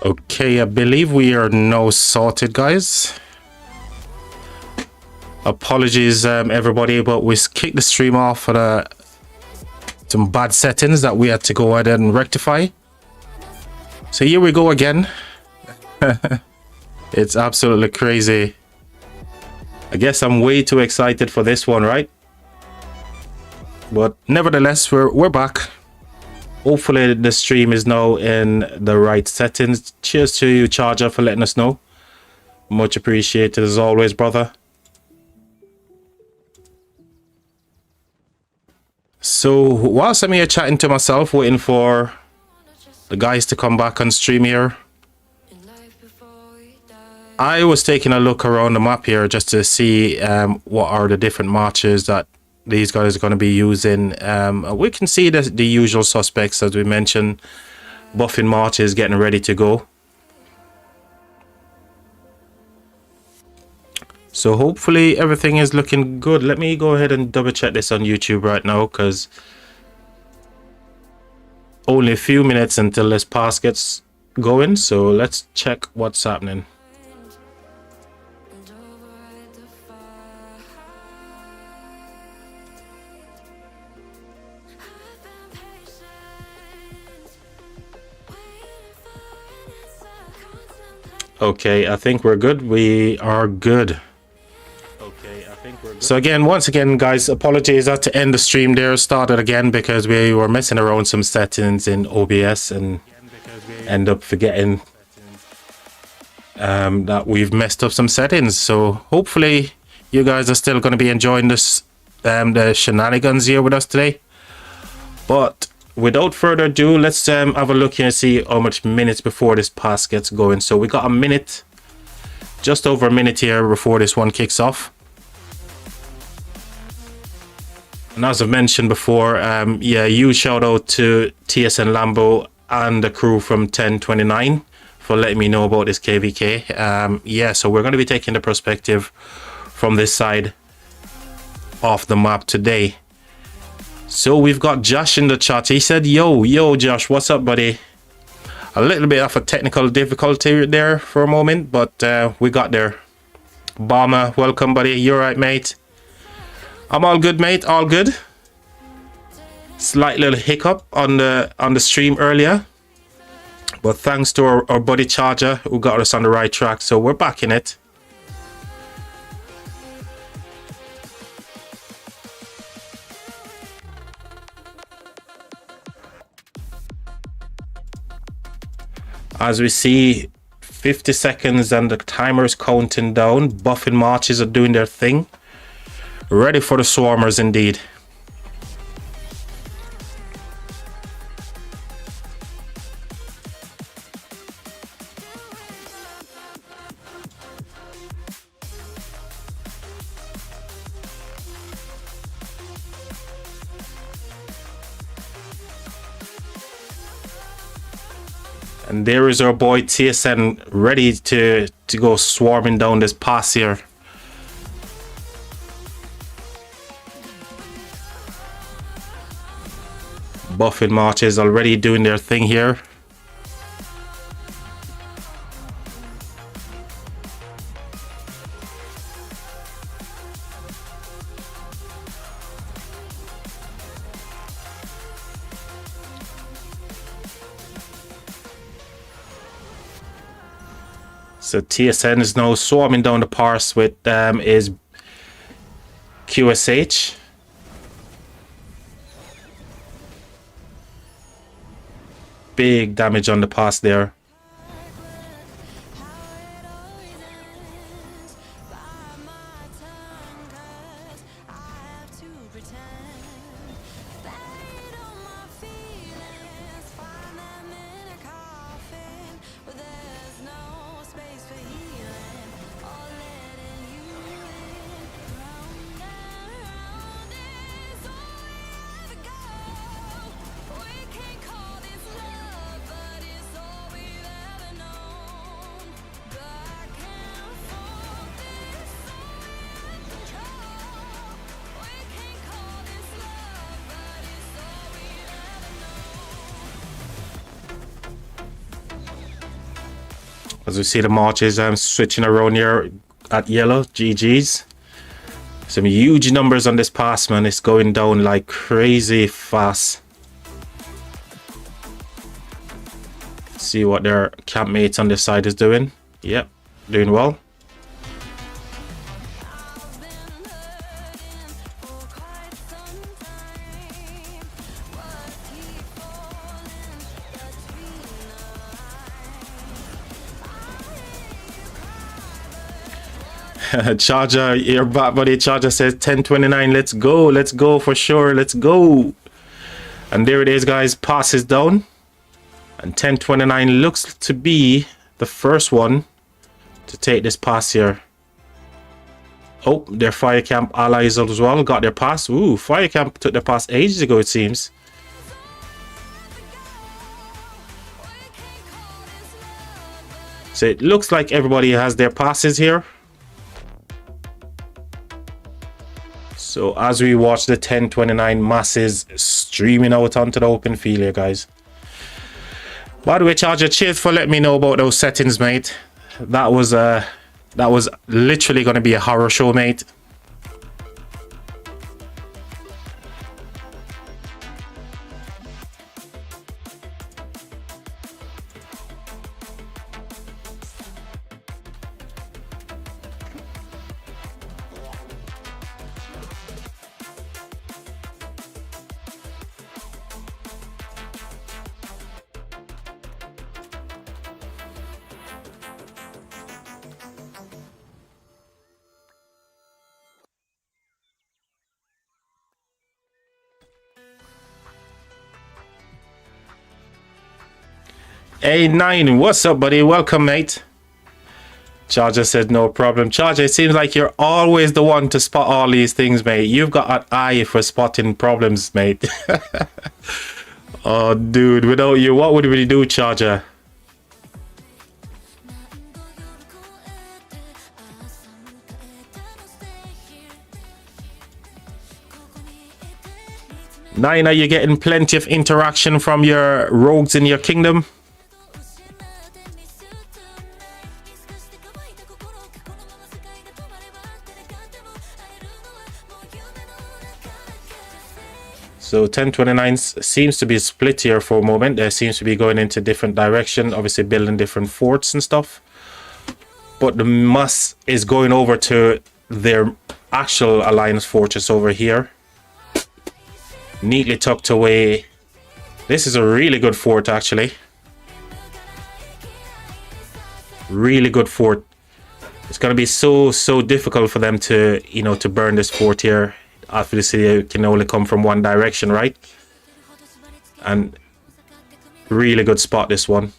Okay, I believe we are now sorted, guys. Apologies, everybody, but we kicked the stream off for some bad settings that we had to go ahead and rectify. So here we go again. It's absolutely crazy. I guess I'm way too excited for this one, right? But nevertheless, we're back. Hopefully the stream is now in the right settings. Cheers to you, Charger, for letting us know. Much appreciated as always, brother. So whilst I'm here chatting to myself, waiting for the guys to come back on stream here, I was taking a look around the map here just to see what are the different marches that these guys are going to be using. We can see the usual suspects, as we mentioned. Buffing marches getting ready to go. So hopefully everything is looking good. Let me go ahead and double check this on YouTube right now, because only a few minutes until this pass gets going. So let's check what's happening. Okay, I think we're good. We are good. Okay, I think we're good. So again, once again, guys, apologies. I had to end the stream there, started again because we were messing around some settings in OBS and end up forgetting that we've messed up some settings. So hopefully you guys are still going to be enjoying this, the shenanigans here with us today. But without further ado, let's have a look here and see how much minutes before this pass gets going. So we got a minute, just over a minute here before this one kicks off. And as I've mentioned before, yeah, huge shout out to TSN Lambo and the crew from 1029 for letting me know about this KvK. Yeah, so we're going to be taking the perspective from this side of the map today. So we've got Josh in the chat. He said, yo Josh, what's up, buddy? A little bit of a technical difficulty there for a moment, but we got there. Bomber, welcome, buddy. You're right, mate. I'm all good, mate, all good. Slight little hiccup on the stream earlier, but thanks to our buddy Charger who got us on the right track, so we're back in it. As we see, 50 seconds and the timer is counting down. Buffing marches are doing their thing. Ready for the swarmers indeed. And there is our boy TSN ready to go swarming down this pass here. Buffing marches already doing their thing here. So TSN is now swarming down the pass with is QSH. Big damage on the pass there. As we see the marches switching around here at yellow. GG's. Some huge numbers on this pass, man. It's going down like crazy fast. See what their campmates on this side is doing. Yep, doing well. Charger, your back buddy. Charger says 10:29. Let's go for sure. Let's go. And there it is, guys. Pass is down. And 10:29 looks to be the first one to take this pass here. Oh, their fire camp allies as well got their pass. Ooh, fire camp took their pass ages ago, it seems. So it looks like everybody has their passes here. So as we watch the 10:29 masses streaming out onto the open field here, guys. By the way, Charger, cheers for letting me know about those settings, mate. That was literally going to be a horror show, mate. A9, what's up, buddy? Welcome, mate. Charger said no problem. Charger, it seems like you're always the one to spot all these things, mate. You've got an eye for spotting problems, mate. Oh, dude, without you, what would we do, Charger? Nine, are you getting plenty of interaction from your rogues in your kingdom? So 10:29 seems to be split here for a moment. There seems to be going into different direction, obviously building different forts and stuff. But the muss is going over to their actual alliance fortress over here. Neatly tucked away. This is a really good fort, actually. Really good fort. It's going to be so difficult for them to, you know, to burn this fort here. Obviously, it can only come from one direction, right? And really good spot, this one.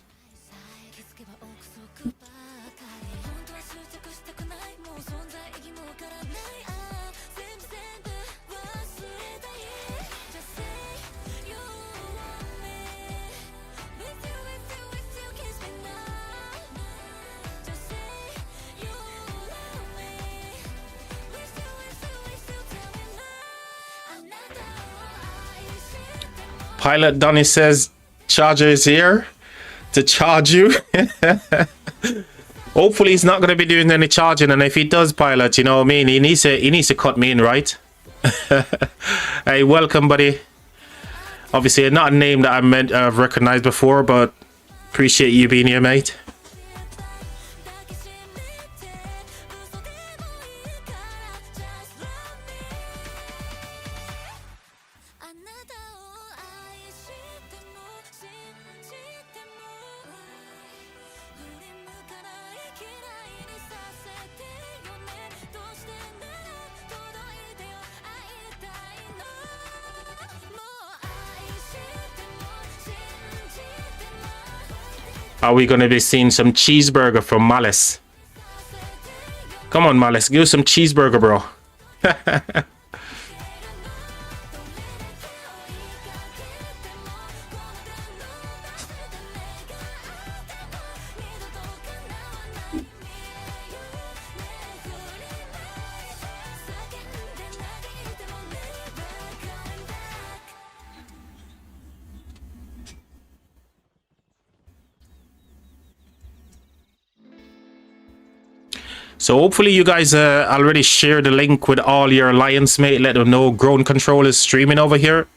Pilot Donny says Charger is here to charge you. Hopefully he's not going to be doing any charging, and if he does, Pilot, you know what I mean, he needs to cut me in, right? Hey, welcome, buddy. Obviously not a name that I've recognized before, but appreciate you being here, mate. Are we going to be seeing some cheeseburger from Malice? Come on, Malice, give us some cheeseburger, bro. So hopefully you guys already share the link with all your alliance mate. Let them know Grown Control is streaming over here.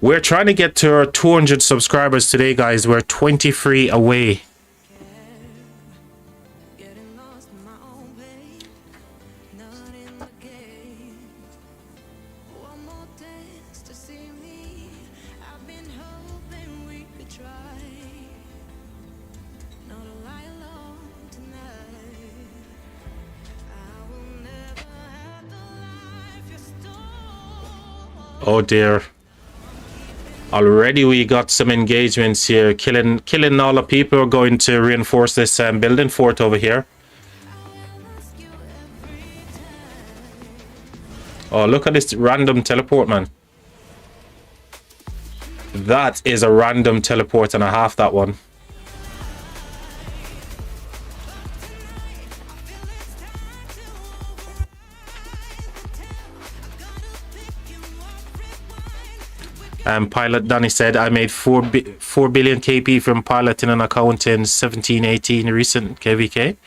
We're trying to get to our 200 subscribers today, guys. We're 23 away. Oh dear. Already we got some engagements here. Killing all the people who are going to reinforce this building fort over here. Oh, look at this random teleport, man. That is a random teleport and a half, that one. Pilot Danny said, I made 4 billion KP from piloting an account in 1718 recent KvK.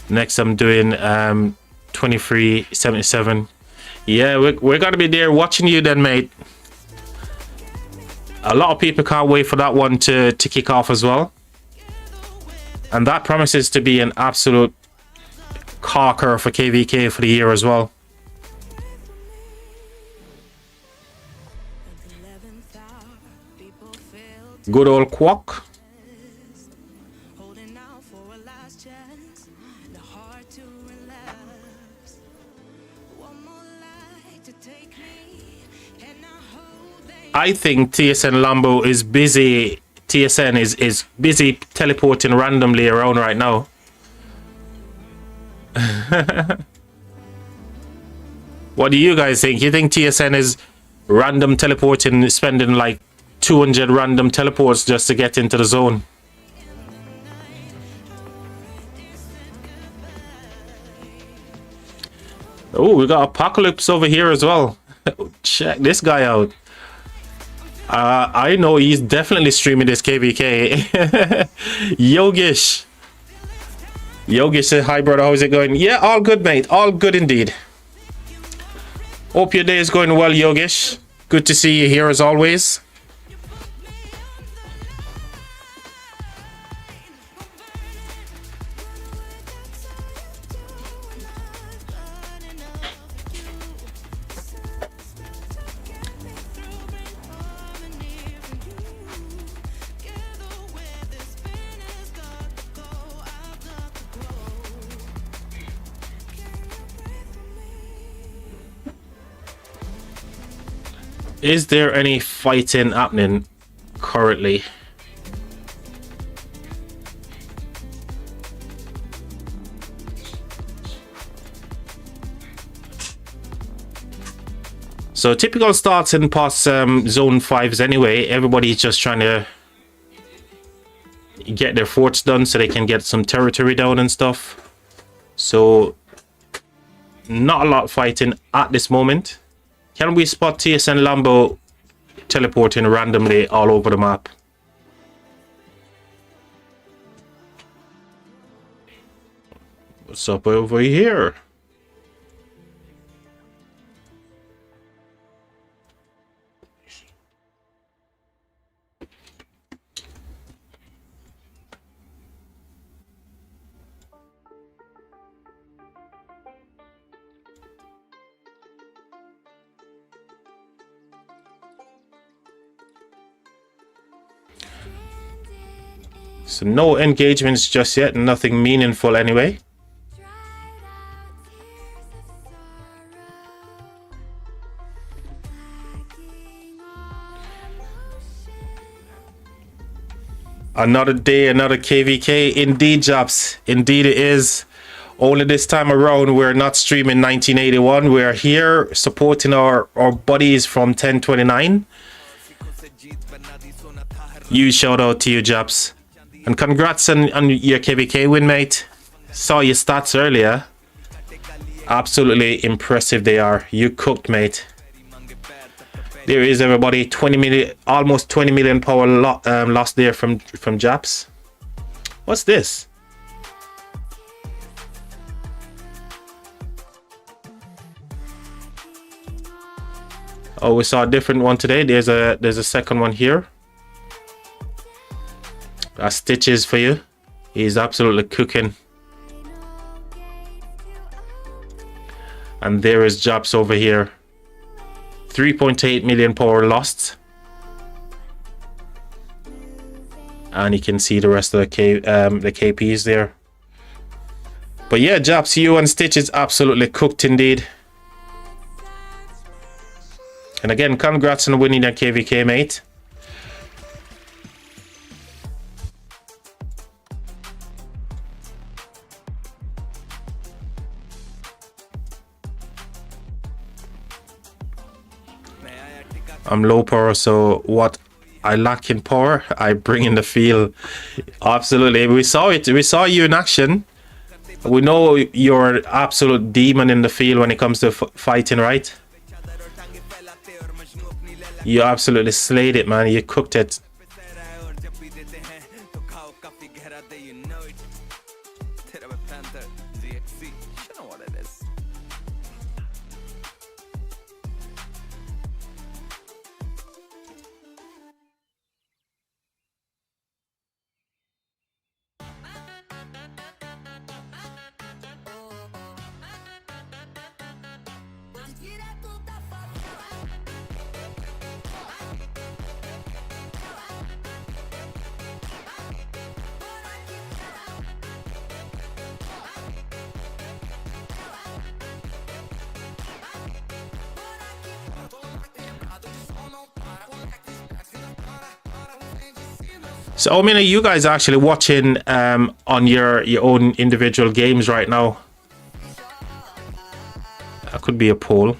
Next I'm doing 2377. Yeah, we're gonna be there watching you then, mate. A lot of people can't wait for that one to kick off as well. And that promises to be an absolute corker for KvK for the year as well. Good old Quack. I think TSN Lambo is busy. TSN is busy teleporting randomly around right now. What do you guys think? You think TSN is random teleporting, spending like 200 random teleports just to get into the zone? Oh, we got Apocalypse over here as well. Check this guy out. I know he's definitely streaming this KvK. Yogesh. Yogesh said, hi brother, how's it going? Yeah, all good, mate. All good indeed. Hope your day is going well, Yogesh. Good to see you here as always. Is there any fighting happening currently? So typical starts in past zone 5s anyway. Everybody's just trying to get their forts done so they can get some territory down and stuff. So not a lot of fighting at this moment. Can we spot TSN Lambo teleporting randomly all over the map? What's up over here? So no engagements just yet, nothing meaningful anyway. Another day, another KvK. Indeed, Japs. Indeed it is. Only this time around, we're not streaming 1981. We're here supporting our buddies from 1029. Huge shout out to you, Japs. And congrats on your KvK win, mate. Saw your stats earlier. Absolutely impressive they are. You cooked, mate. There is everybody. 20 million, almost 20 million power lost there from Japs. What's this? Oh, we saw a different one today. There's a second one here. Stitches for you. He's absolutely cooking. And there is Japs over here. 3.8 million power lost. And you can see the rest of the KPs there. But yeah, Japs, you and Stitches absolutely cooked indeed. And again, congrats on winning that KvK, mate. I'm low power, so what I lack in power, I bring in the field. Absolutely, we saw it. We saw you in action. We know you're an absolute demon in the field when it comes to fighting, right? You absolutely slayed it, man. You cooked it. So, I mean, are you guys actually watching on your own individual games right now? That could be a poll.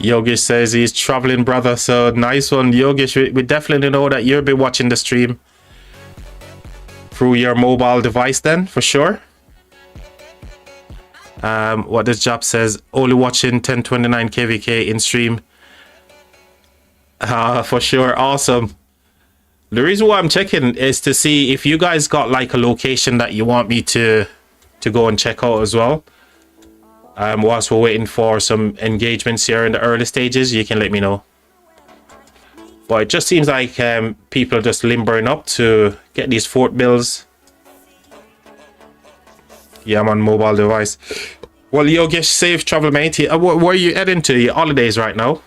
Yogesh says he's traveling, brother. So nice one, Yogesh. We definitely know that you'll be watching the stream through your mobile device then, for sure. What this job says, only watching 1029 KvK in stream. For sure, awesome. The reason why I'm checking is to see if you guys got like a location that you want me to go and check out as well. Whilst we're waiting for some engagements here in the early stages, you can let me know. But it just seems like people are just limbering up to get these fort bills. Yeah, I'm on mobile device. Well, Yogesh, safe travel, mate. Where are you heading to? Your holidays right now?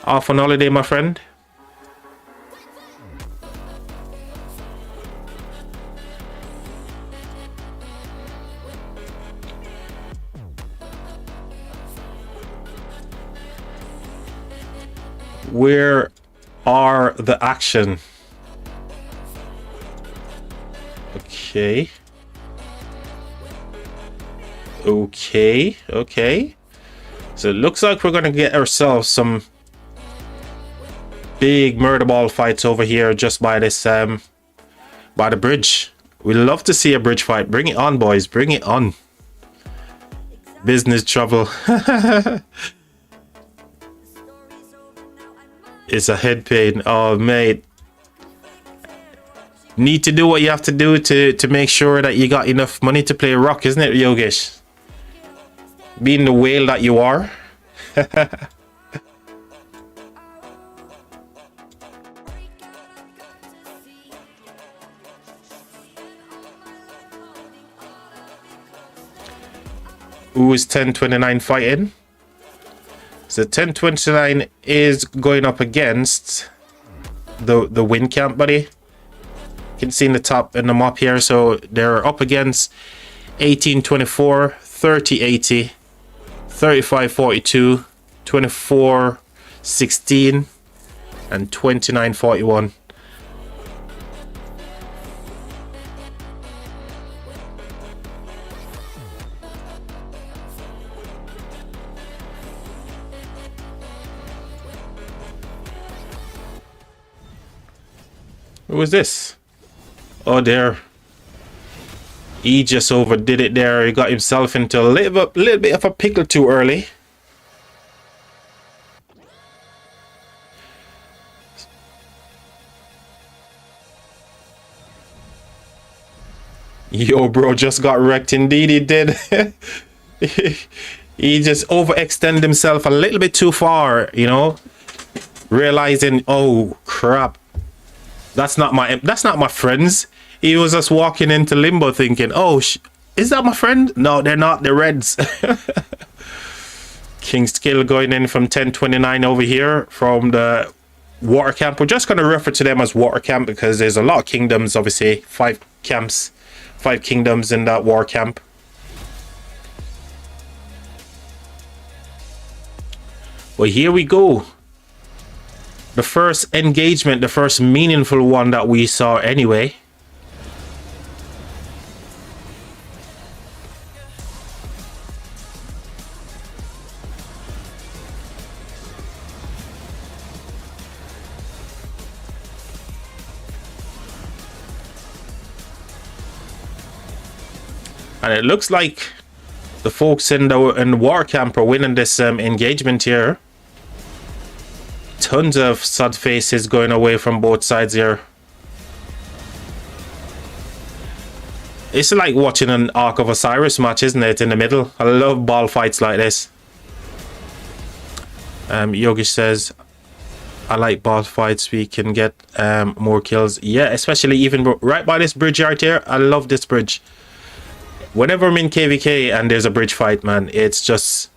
Off on holiday, my friend? Where are the action? Okay. Okay. So it looks like we're gonna get ourselves some big murder ball fights over here just by this by the bridge. We love to see a bridge fight. Bring it on, boys. Bring it on. Business trouble. It's a head pain. Oh, mate. Need to do what you have to do to make sure that you got enough money to play rock, isn't it, Yogesh? Being the whale that you are. Who is 1029 fighting? So 1029 is going up against the win camp, buddy. You can see in the top in the map here. So they're up against 1824, 3080, 3542, 2416, and 2941. Who was this? Oh, there. He just overdid it there. He got himself into a little bit of a pickle too early. Yo, bro, just got wrecked. Indeed, he did. He just overextended himself a little bit too far, you know, realizing, oh crap, that's not my friends. He was just walking into limbo thinking, oh, is that my friend? No, they're not. They're reds. King Skill going in from 1029 over here from the water camp. We're just going to refer to them as water camp because there's a lot of kingdoms, obviously. 5 camps, 5 kingdoms in that war camp. Well, here we go. The first engagement, the first meaningful one that we saw anyway. And it looks like the folks in the war camp are winning this engagement here. Tons of sud faces going away from both sides here. It's like watching an Ark of Osiris match, isn't it, in the middle? I love ball fights like this. Yogesh says, I like ball fights. We can get more kills. Yeah, especially even right by this bridge right here. I love this bridge. Whenever I'm in KvK and there's a bridge fight, man, it's just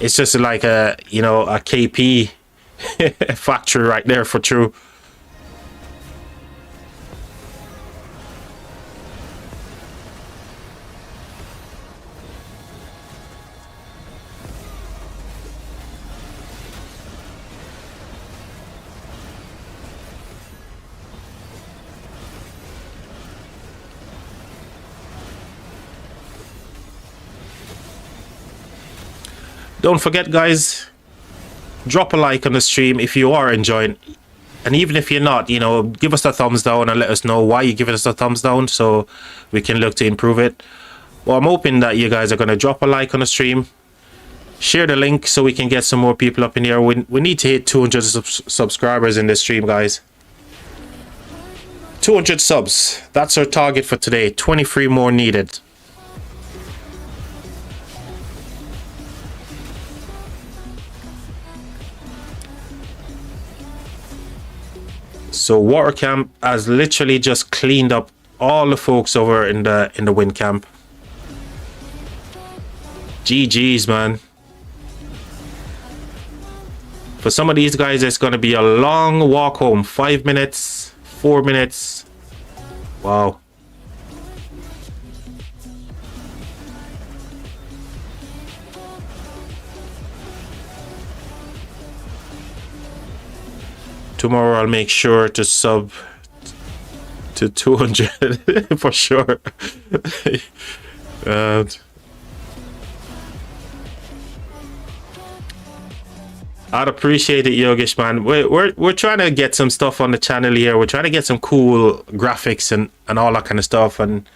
like a, you know, a KP factory right there for true. Don't forget, guys, drop a like on the stream if you are enjoying, and even if you're not, you know, give us a thumbs down and let us know why you're giving us a thumbs down so we can look to improve it. Well, I'm hoping that you guys are going to drop a like on the stream, share the link so we can get some more people up in here. We need to hit 200 subscribers in this stream, guys. 200 subs, that's our target for today. 23 more needed. So water camp has literally just cleaned up all the folks over in the wind camp. GG's, man. For some of these guys, it's going to be a long walk home. 5 minutes, 4 minutes. Wow. Tomorrow I'll make sure to sub to 200 for sure. I'd appreciate it, Yogesh, man. We're trying to get some stuff on the channel here. We're trying to get some cool graphics and all that kind of stuff. And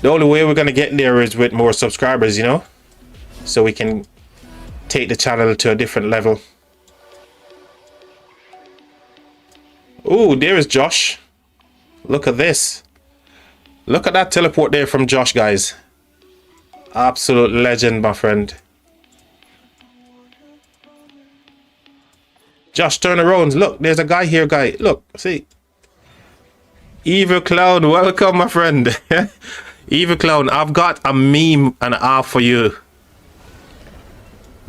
the only way we're gonna get there is with more subscribers, you know, so we can take the channel to a different level. Oh, there is Josh. Look at this. Look at that teleport there from Josh, guys. Absolute legend, my friend. Josh, turn around. Look, there's a guy here, guy. Look, see. Evil Clown, welcome, my friend. Evil Clown, I've got a meme and a half for you.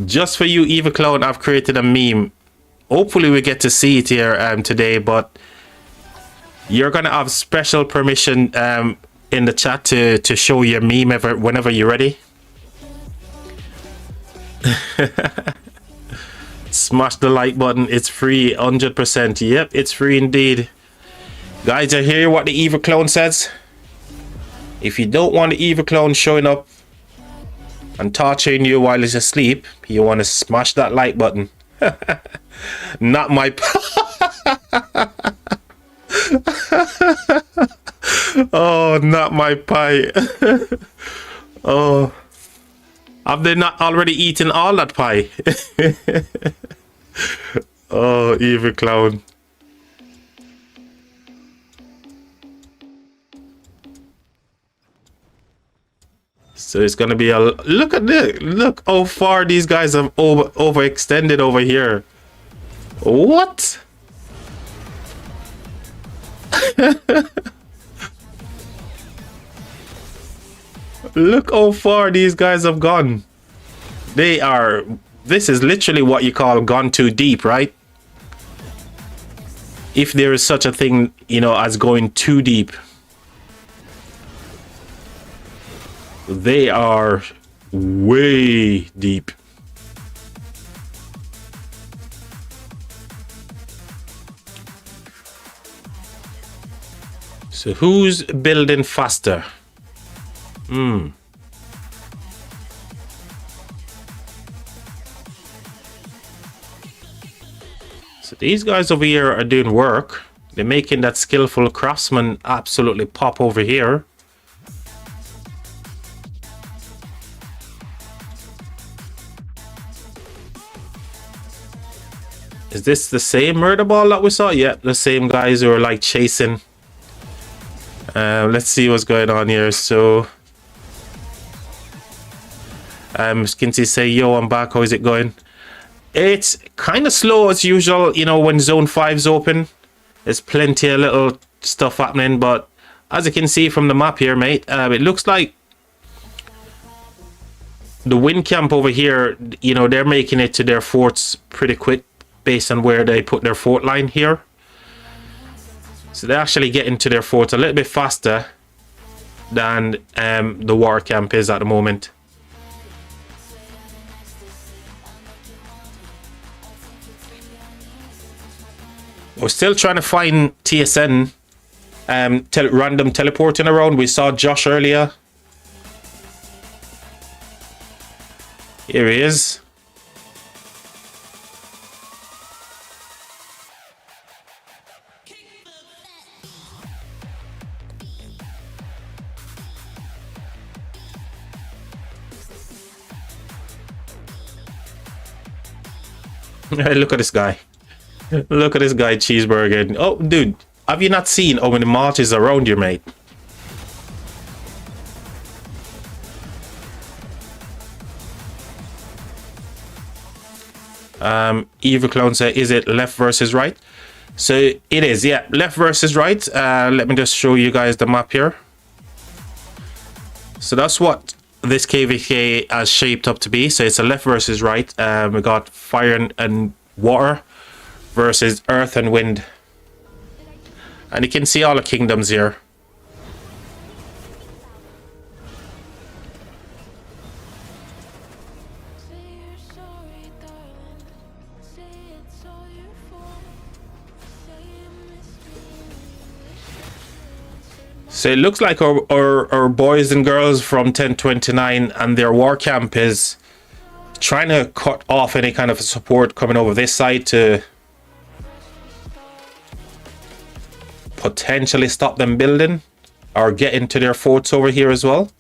Just for you, Evil Clown, I've created a meme. Hopefully we get to see it here today, but you're gonna have special permission in the chat to show your meme whenever you're ready. Smash the like button. It's free, 100%. Yep, it's free indeed. Guys, I hear what the Evil Clown says. If you don't want the Evil Clown showing up and torturing you while he's asleep, you want to smash that like button. Not my Oh, not my pie. Oh, have they not already eaten all that pie? Oh, evil clown. So it's gonna be a look at this. Look how far these guys have overextended over here. What? Look how far these guys have gone. They are. This is literally what you call gone too deep, right? If there is such a thing, you know, as going too deep. They are way deep. So who's building faster? So these guys over here are doing work. They're making that skillful craftsman absolutely pop over here. Is this the same murder ball that we saw? Yeah, the same guys who are like chasing. Let's see what's going on here. So Skinsy say, yo, I'm back. How is it going? It's kind of slow as usual, you know, when zone 5's open. There's plenty of little stuff happening, but as you can see from the map here, mate, it looks like the wind camp over here, you know, they're making it to their forts pretty quick based on where they put their fort line here. So they're actually getting to their forts a little bit faster than the war camp is at the moment. We're still trying to find TSN random teleporting around. We saw Josh earlier. Here he is. Look at this guy. Look at this guy cheeseburger. Oh, dude, have you not seen how many marches around you, mate? Evil Clown said, is it left versus right? So it is, yeah, left versus right. Let me just show you guys the map here. So that's what this KvK has shaped up to be. So it's a left versus right. We got fire and water versus earth and wind. And you can see all the kingdoms here. So it looks like our boys and girls from 1029 and their war camp is trying to cut off any kind of support coming over this side to potentially stop them building or get into their forts over here as well.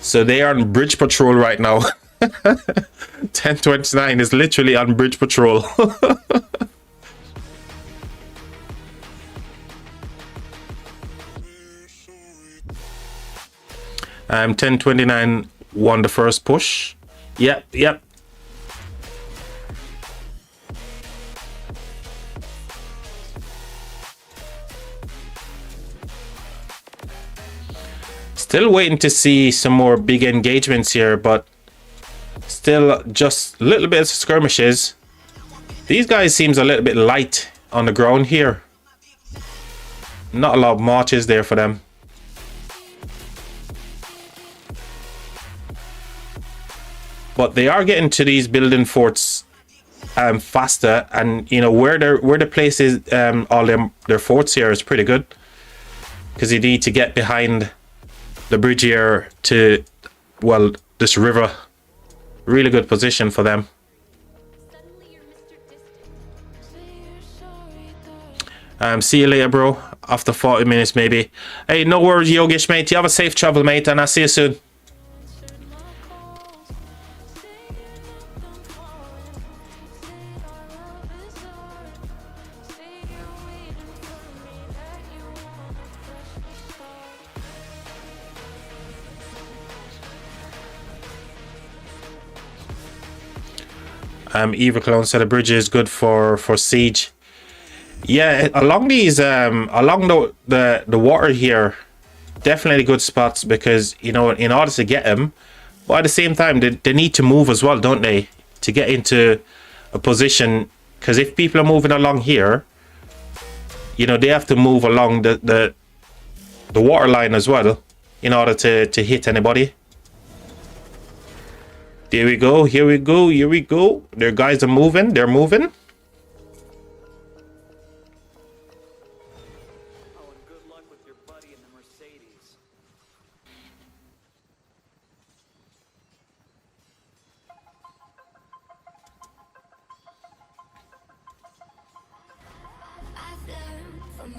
So they are on bridge patrol right now. 1029 is literally on bridge patrol. 1029 won the first push. Yep. Still waiting to see some more big engagements here, but still just a little bit of skirmishes. These guys seems a little bit light on the ground here. Not a lot of marches there for them. But they are getting to these building forts faster, and you know where the place is, all their forts here is pretty good, because you need to get behind the bridge here to, well, this river. Really good position for them. See you later, bro. After 40 minutes, maybe. Hey, no worries, Yogesh, mate. You have a safe travel, mate, and I'll see you soon. Eva Clone said the bridge is good for siege. Yeah, along these along the water here, definitely good spots, because you know, in order to get them, but at the same time they need to move as well, don't they, to get into a position, because if people are moving along here, you know, they have to move along the water line as well in order to hit anybody. There we go, here we go, here we go. Their guys are moving, they're moving. Oh, and good luck with your buddy in the Mercedes.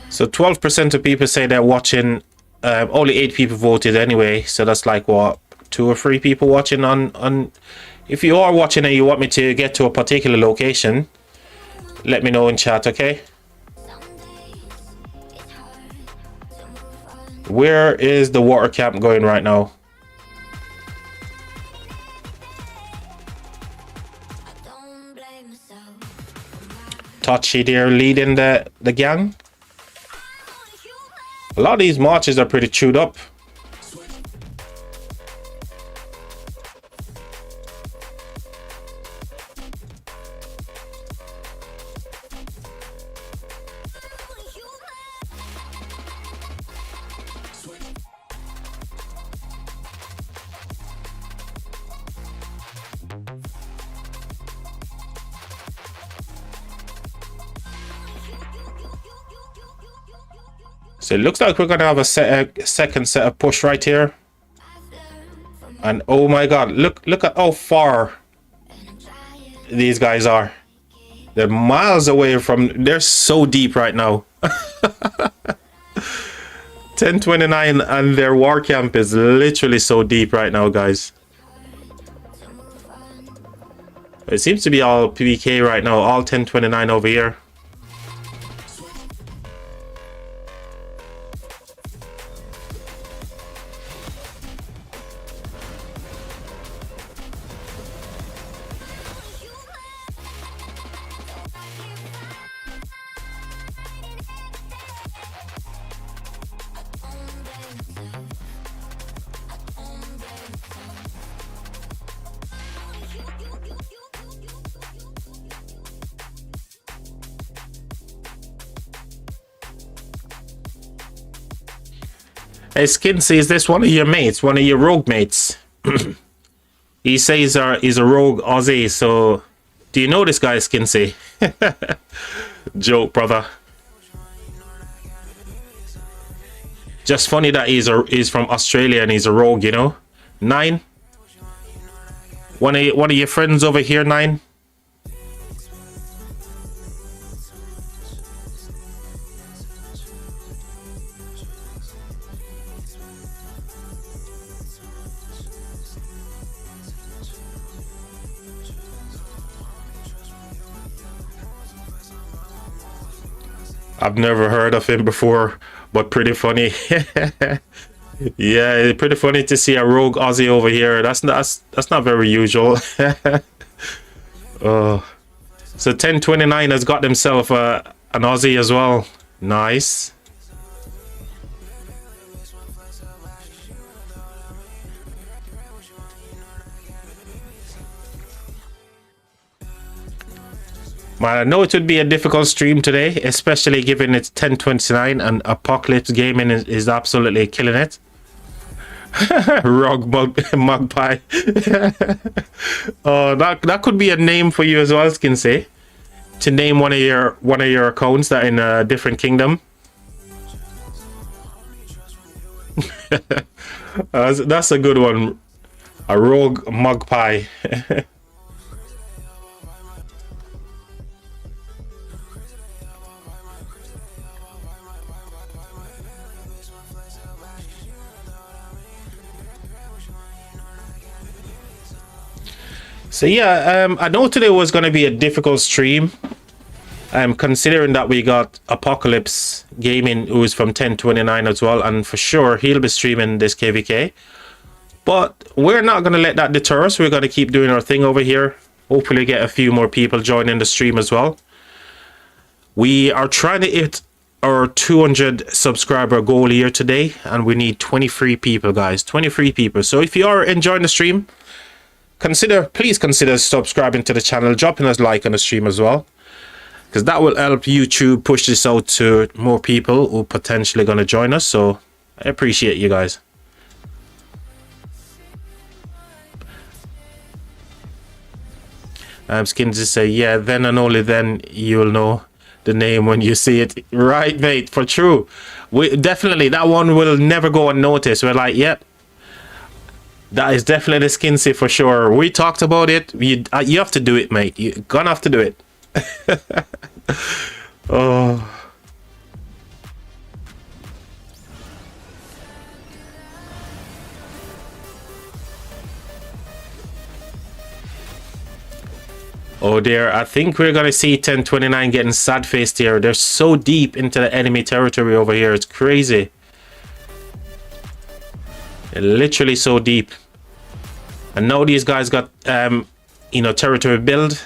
So 12% of people say they're watching. Only 8 people voted anyway, so that's like what, 2 or 3 people watching on. If you are watching and you want me to get to a particular location, let me know in chat, okay? Where is the water camp going right now? Touchy there leading the gang. A lot of these marches are pretty chewed up. So it looks like we're gonna have a second set of push right here. And oh my god, look at how far these guys are. They're miles away from, they're so deep right now. 1029 and their war camp is literally so deep right now, guys. It seems to be all KvK right now, all 1029 over here. Hey Skinsy, is this one of your mates? One of your rogue mates? He says he's a rogue Aussie, so do you know this guy, Skinsy? Joke, brother. Just funny that he's from Australia and he's a rogue, you know? 9? One of your friends over here, 9? I've never heard of him before, but pretty funny. Yeah, pretty funny to see a rogue Aussie over here. That's not very usual. Oh, so 1029 has got himself an Aussie as well. Nice. Man, I know it would be a difficult stream today, especially given it's 1029 and Apocalypse Gaming is absolutely killing it. Rogue Magpie. Oh, that could be a name for you as well, Skinsy. To name one of your accounts that in a different kingdom. That's a good one. A Rogue Magpie. So yeah, I know today was going to be a difficult stream. Considering that we got Apocalypse Gaming, who's from 1029 as well, and for sure he'll be streaming this KvK. But we're not going to let that deter us. We're going to keep doing our thing over here. Hopefully get a few more people joining the stream as well. We are trying to hit our 200 subscriber goal here today, and we need 23 people, guys. 23 people. So if you are enjoying the stream, please consider subscribing to the channel, dropping us a like on the stream as well, because that will help YouTube push this out to more people who potentially going to join us. So I appreciate you guys. Skins just say, yeah, then and only then you'll know the name when you see it. Right, mate, for true. We definitely, that one will never go unnoticed. We're like, yep, that is definitely the Skinsy for sure. We talked about it. You have to do it, mate. You're gonna have to do it. Oh. Oh dear, I think we're gonna see 1029 getting sad faced here. They're so deep into the enemy territory over here. It's crazy. They're literally so deep. And now these guys got you know, territory build.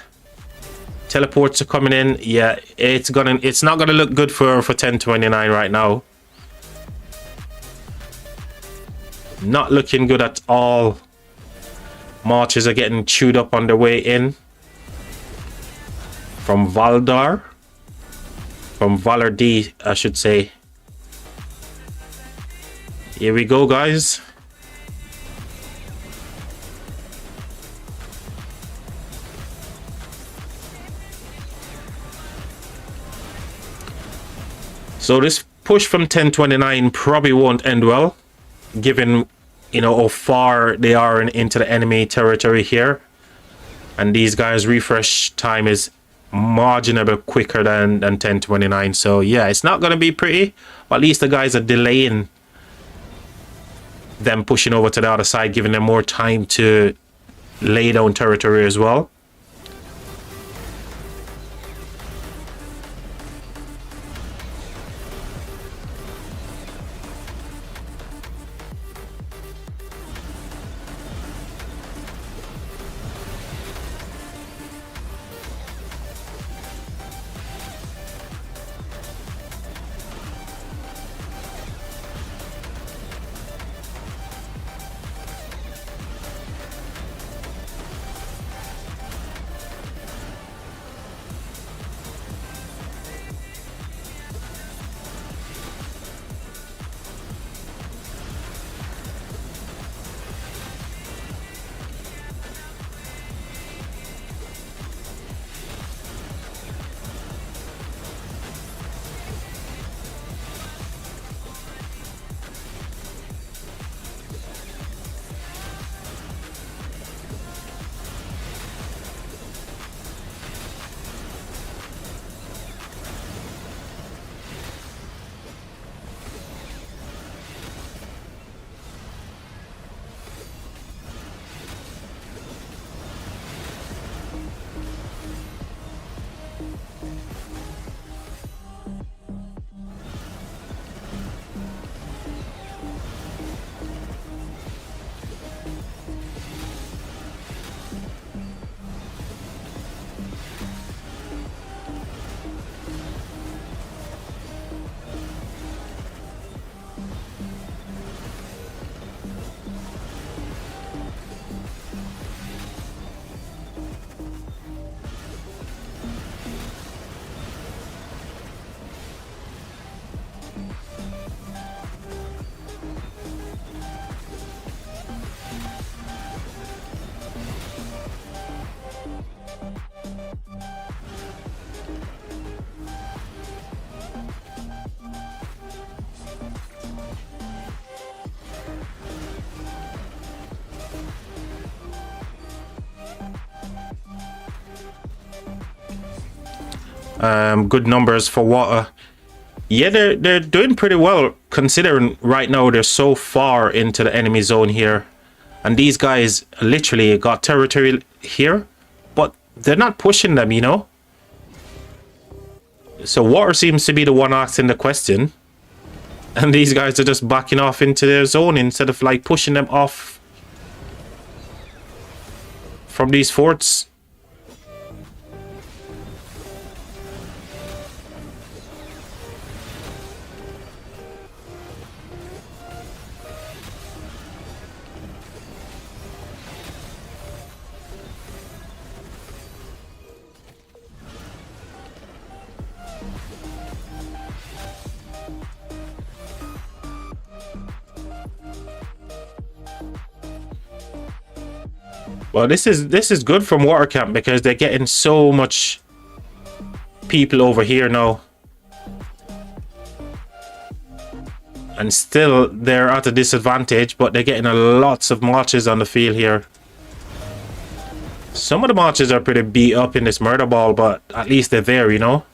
Teleports are coming in. Yeah, it's not gonna look good for 1029 right now. Not looking good at all. Marches are getting chewed up on their way in. From Valdar. From Valar D, I should say. Here we go, guys. So this push from 1029 probably won't end well, given, you know, how far they are into the enemy territory here. And these guys' refresh time is marginally quicker than 1029. So yeah, it's not going to be pretty, but at least the guys are delaying them pushing over to the other side, giving them more time to lay down territory as well. Good numbers for water. Yeah, they're doing pretty well considering right now they're so far into the enemy zone here. And these guys literally got territory here, but they're not pushing them, you know? So water seems to be the one asking the question. And these guys are just backing off into their zone instead of like pushing them off from these forts. Well, this is good from water camp because they're getting so much people over here now. And still they're at a disadvantage, but they're getting a lots of marches on the field here. Some of the marches are pretty beat up in this murder ball, but at least they're there, you know?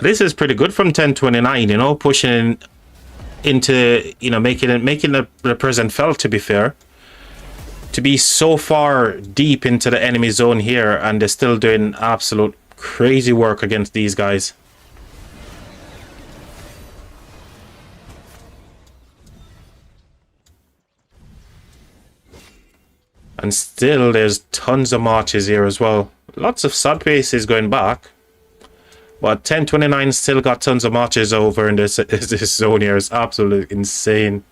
This is pretty good from 1029, you know, pushing into, you know, making the present felt, to be fair. To be so far deep into the enemy zone here, and they're still doing absolute crazy work against these guys. And still there's tons of marches here as well. Lots of sub bases going back. But 1029 still got tons of marches over in this zone here. It's absolutely insane.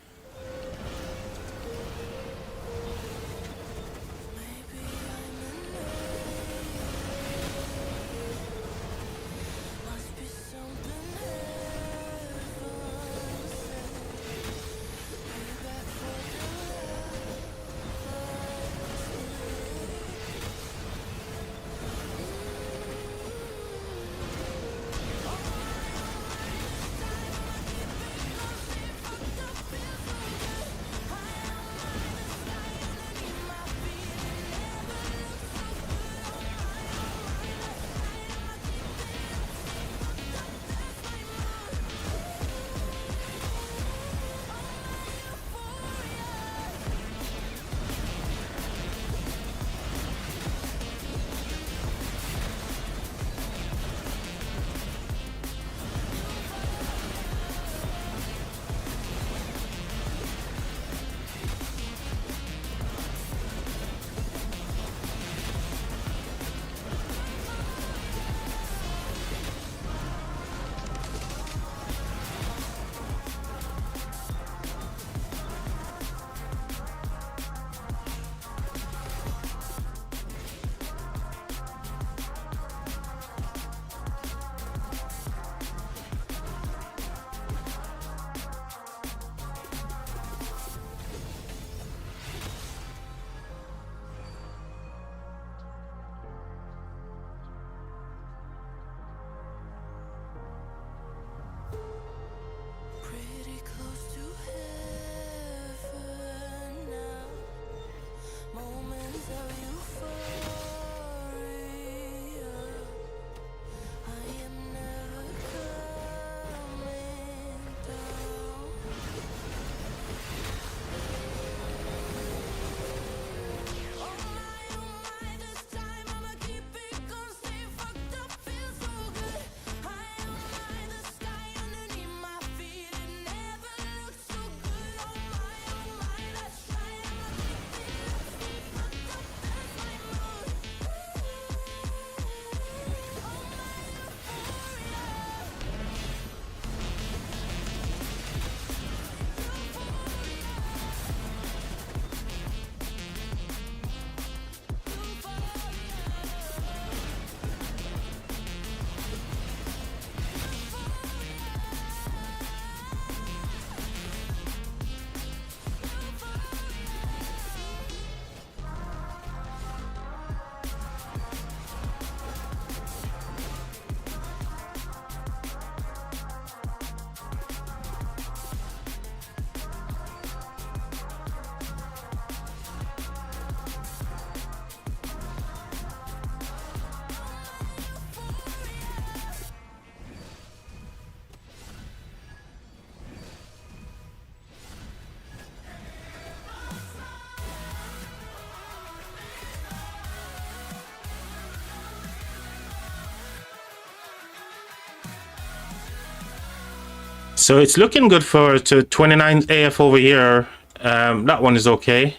So it's looking good for to 29 AF over here. That one is okay.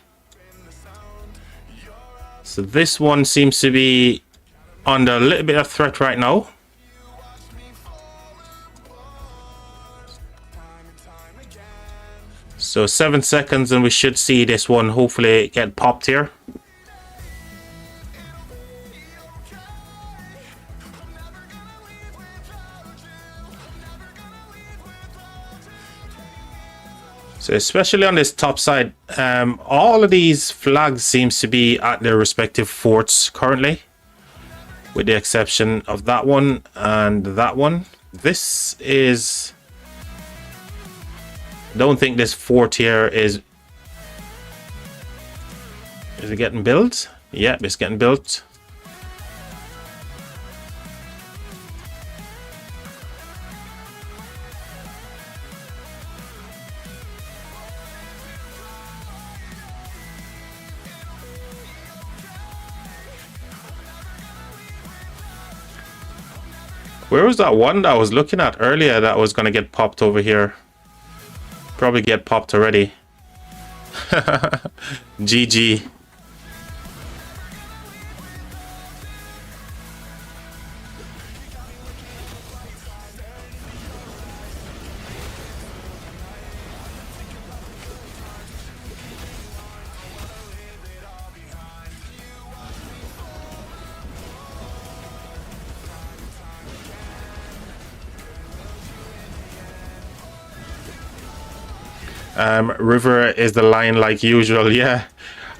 So this one seems to be under a little bit of threat right now. So 7 seconds and we should see this one hopefully get popped here. So especially on this top side, all of these flags seems to be at their respective forts currently, with the exception of that one and that one. This is, don't think this fort here is it getting built? Yeah, it's getting built. Where was that one that I was looking at earlier that was gonna get popped over here? Probably get popped already. GG. River is the line like usual. Yeah,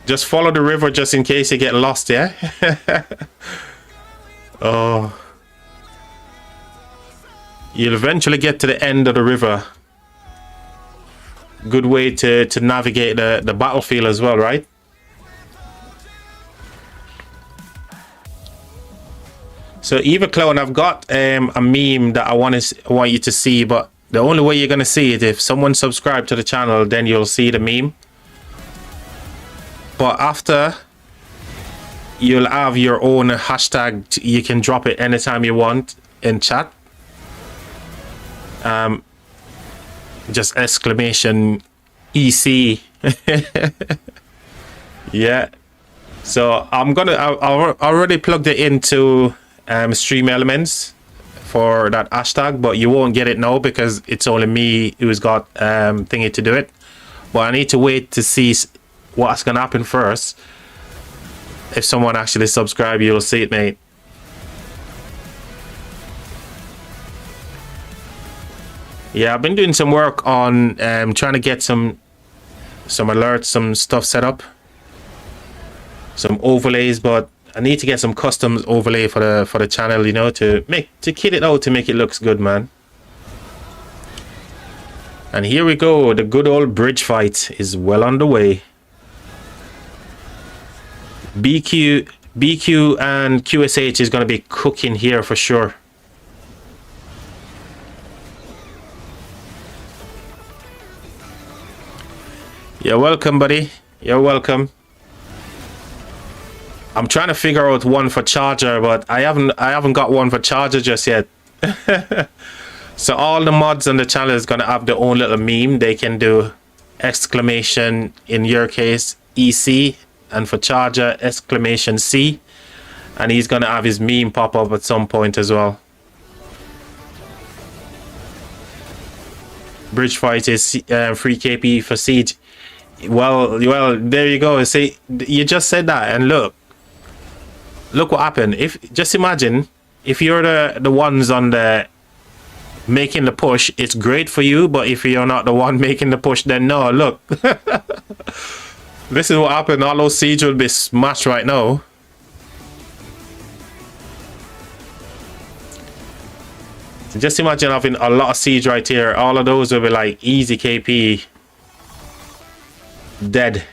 just follow the river just in case you get lost. Yeah. Oh, you'll eventually get to the end of the river. Good way to navigate the battlefield as well, right? So Eva Clone, I've got a meme that I want you to see, but the only way you're gonna see it if someone subscribe to the channel, then you'll see the meme. But after, you'll have your own hashtag. You can drop it anytime you want in chat. Just exclamation EC. Yeah. So I already plugged it into Stream Elements for that hashtag, but you won't get it now because it's only me who's got thingy to do it. But I need to wait to see what's gonna happen first. If someone actually subscribe, you'll see it, mate. Yeah, I've been doing some work on trying to get some alerts, some stuff set up, some overlays, but I need to get some custom overlay for the channel, you know, to kit it out to make it looks good, man. And here we go. The good old bridge fight is well underway. BQ and QSH is going to be cooking here for sure. You're welcome, buddy. You're welcome. I'm trying to figure out one for charger, but I haven't got one for charger just yet. So all the mods on the channel is gonna have their own little meme. They can do exclamation, in your case, EC, and for charger, exclamation C. And he's gonna have his meme pop up at some point as well. Bridge fight is free KP for siege. Well, there you go. See, you just said that, and look what happened. If just imagine if you're the ones on the making the push, it's great for you, but if you're not the one making the push, then no. Look. This is what happened. All those siege will be smashed right now. So just imagine having a lot of siege right here. All of those will be like easy KP. Dead.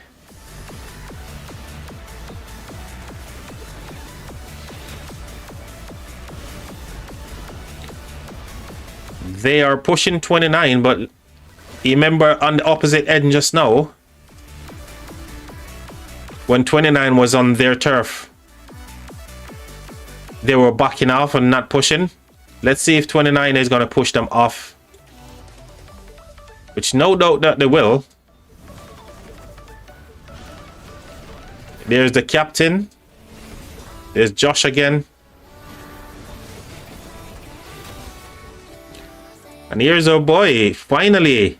They are pushing 29, but you remember on the opposite end just now, when 29 was on their turf, they were backing off and not pushing. Let's see if 29 is going to push them off, which no doubt that they will. There's the captain. There's Josh again. And here's our boy. Finally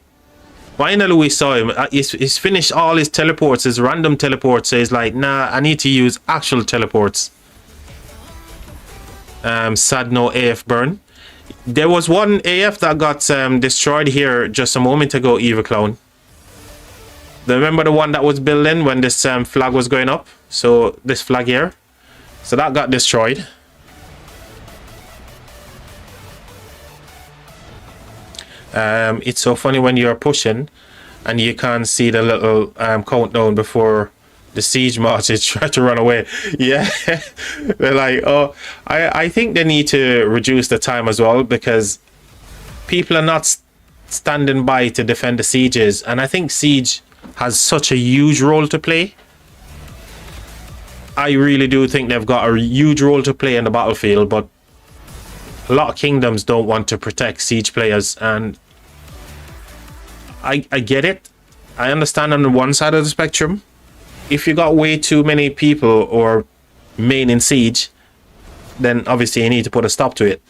we saw him. He's finished all his teleports, his random teleports. So he's like, nah, I need to use actual teleports. Sad no AF burn. There was one AF that got destroyed here just a moment ago, Eva Clown. Remember the one that was building when this flag was going up? So this flag here. So that got destroyed. It's so funny when you're pushing and you can't see the little countdown before the siege marches try to run away. Yeah. They're like, oh, I think they need to reduce the time as well, because people are not standing by to defend the sieges, and I think siege has such a huge role to play. I really do think they've got a huge role to play in the battlefield, but a lot of kingdoms don't want to protect siege players, and I get it. I understand on the one side of the spectrum. If you got way too many people or main in siege, then obviously you need to put a stop to it.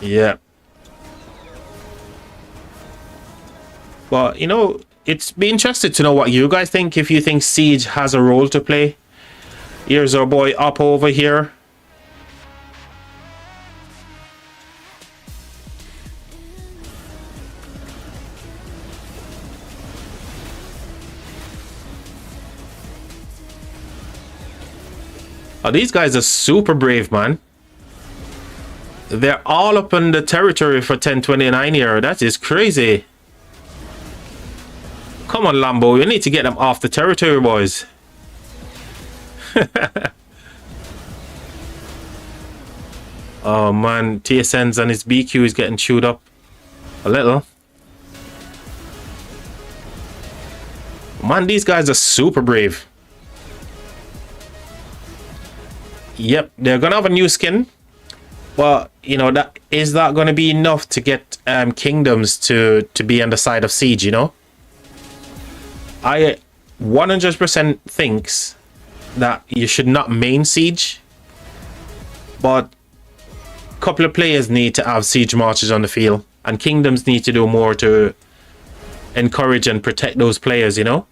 Yeah. Well, you know, it's be interested to know what you guys think, if you think siege has a role to play. Here's our boy up over here. Oh, these guys are super brave, man. They're all up in the territory for 1029 here. That is crazy. Come on, Lambo. You need to get them off the territory, boys. Oh, man. TSN's and his BQ is getting chewed up a little. Man, these guys are super brave. Yep, they're gonna have a new skin. Well, you know, that is that going to be enough to get kingdoms to be on the side of siege, you know? I 100% thinks that you should not main siege, but a couple of players need to have siege marches on the field, and kingdoms need to do more to encourage and protect those players, you know?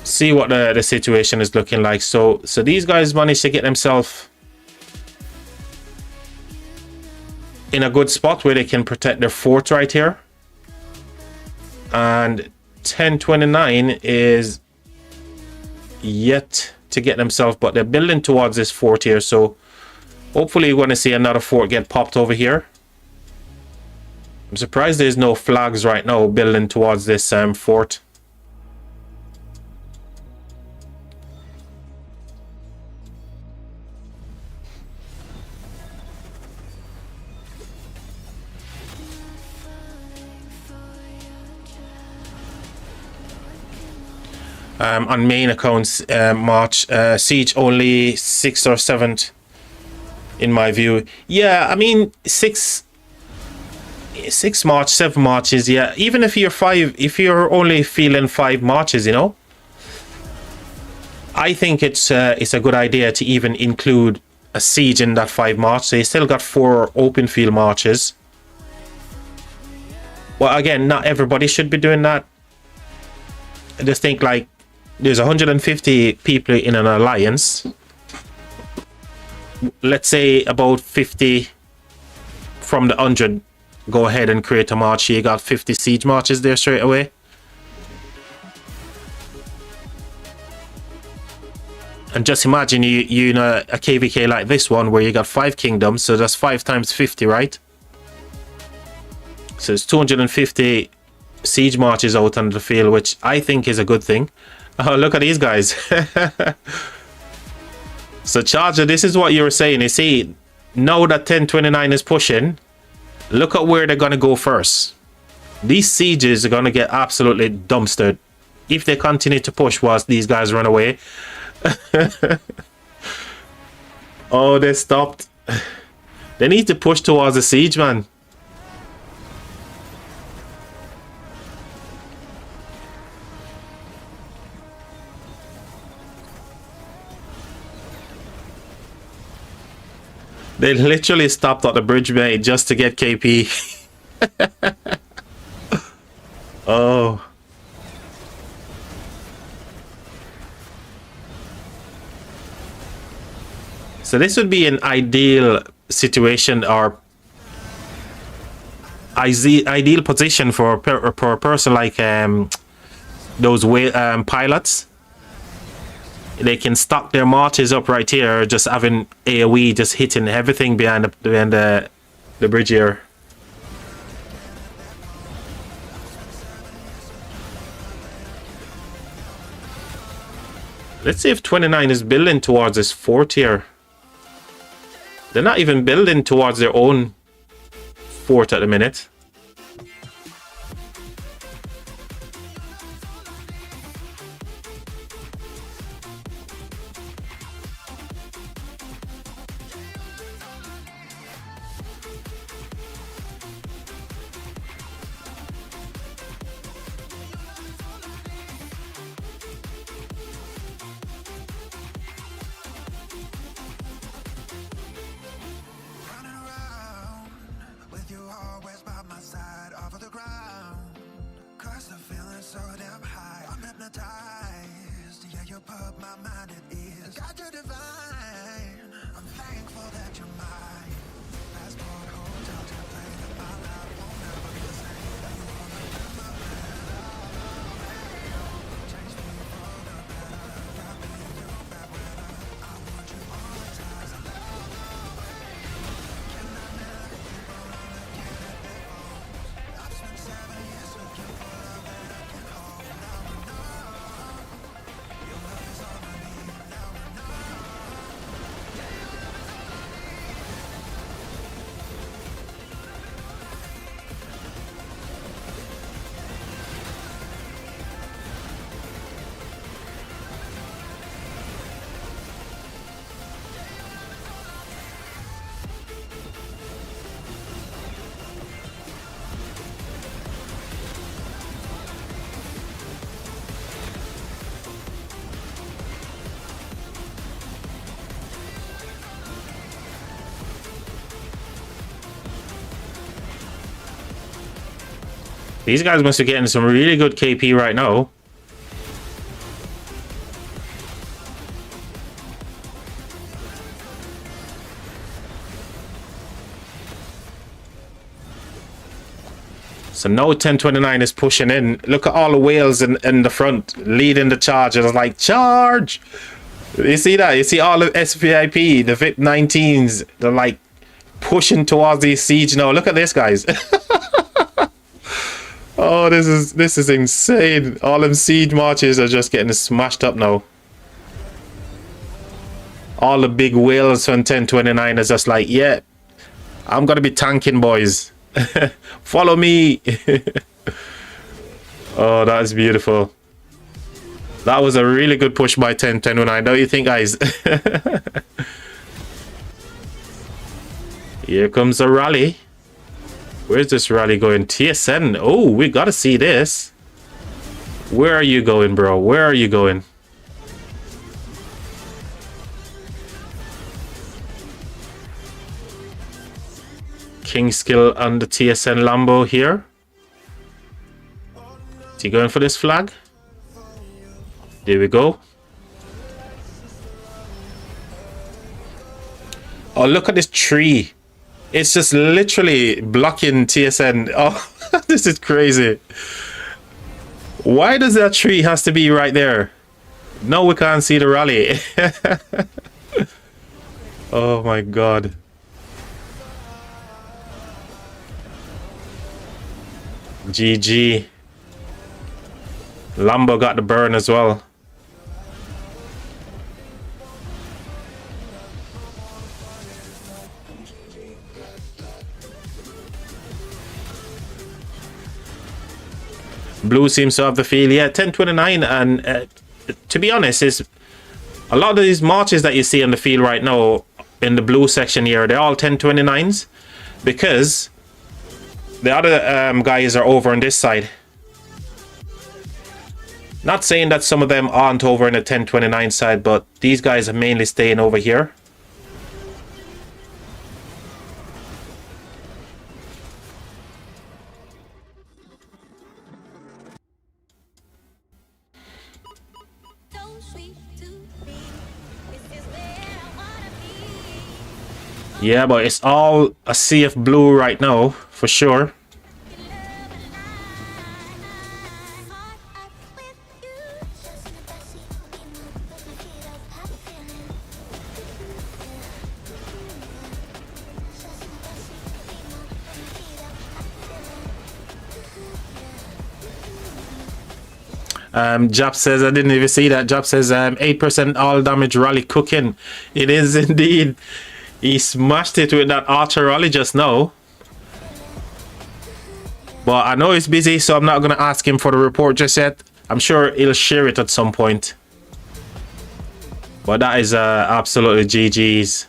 See what the situation is looking like. So these guys managed to get themselves in a good spot where they can protect their fort right here, and 1029 is yet to get themselves, but they're building towards this fort here, so hopefully you're going to see another fort get popped over here. I'm surprised there's no flags right now building towards this fort. On main accounts, March siege only 6th or 7th in my view. Yeah, I mean 6 March, 7 marches. Yeah, even if you're only feeling 5 marches, you know, I think it's a good idea to even include a siege in that 5 march. So you still got 4 open field marches. Well, again, not everybody should be doing that. I just think, like, there's 150 people in an alliance. Let's say about 50 from the 100 go ahead and create a march. You got 50 siege marches there straight away. And just imagine you know a KvK like this one where you got 5 kingdoms, so that's 5 times 50, right? So it's 250 siege marches out on the field, which I think is a good thing. Oh, look at these guys. So Charger, this is what you were saying. You see, now that 1029 is pushing, look at where they're going to go first. These sieges are going to get absolutely dumpstered if they continue to push whilst these guys run away. Oh, they stopped. They need to push towards the siege, man. They literally stopped at the bridge, mate, just to get KP. Oh. So this would be an ideal situation, or ideal position for a person like those pilots. They can stock their marches up right here, just having AoE just hitting everything behind the bridge here. Let's see if 29 is building towards this fort here. They're not even building towards their own fort at the minute. These guys must be getting some really good KP right now. So now 1029 is pushing in. Look at all the whales in the front leading the charge. It's like, charge! You see that? You see all the SVIP, the VIP 19s, they're like pushing towards the siege now. Look at this, guys. Oh, this is insane. All them siege marches are just getting smashed up now. All the big whales from 1029 is just like, yeah, I'm gonna be tanking, boys. Follow me. Oh, that is beautiful. That was a really good push by 1029, don't you think, guys? Here comes the rally. Where's this rally going? TSN. Oh, we gotta see this. Where are you going, bro? Where are you going? King skill on the TSN Lambo here. Is he going for this flag? There we go. Oh, look at this tree. It's just literally blocking TSN. Oh, this is crazy. Why does that tree has to be right there? No, we can't see the rally. Oh my god. GG. Lambo got the burn as well. Blue seems to have the feel. Yeah, 1029. And to be honest, is a lot of these marches that you see on the field right now in the blue section here, they're all 1029s because the other guys are over on this side. Not saying that some of them aren't over in the 1029 side, but these guys are mainly staying over here. Yeah, but it's all a sea of blue right now, for sure. Jap says, I didn't even see that. Jap says 8% all damage rally cooking. It is indeed. He smashed it with that archer rally just now. But I know he's busy, so I'm not going to ask him for the report just yet. I'm sure he'll share it at some point. But that is absolutely GG's.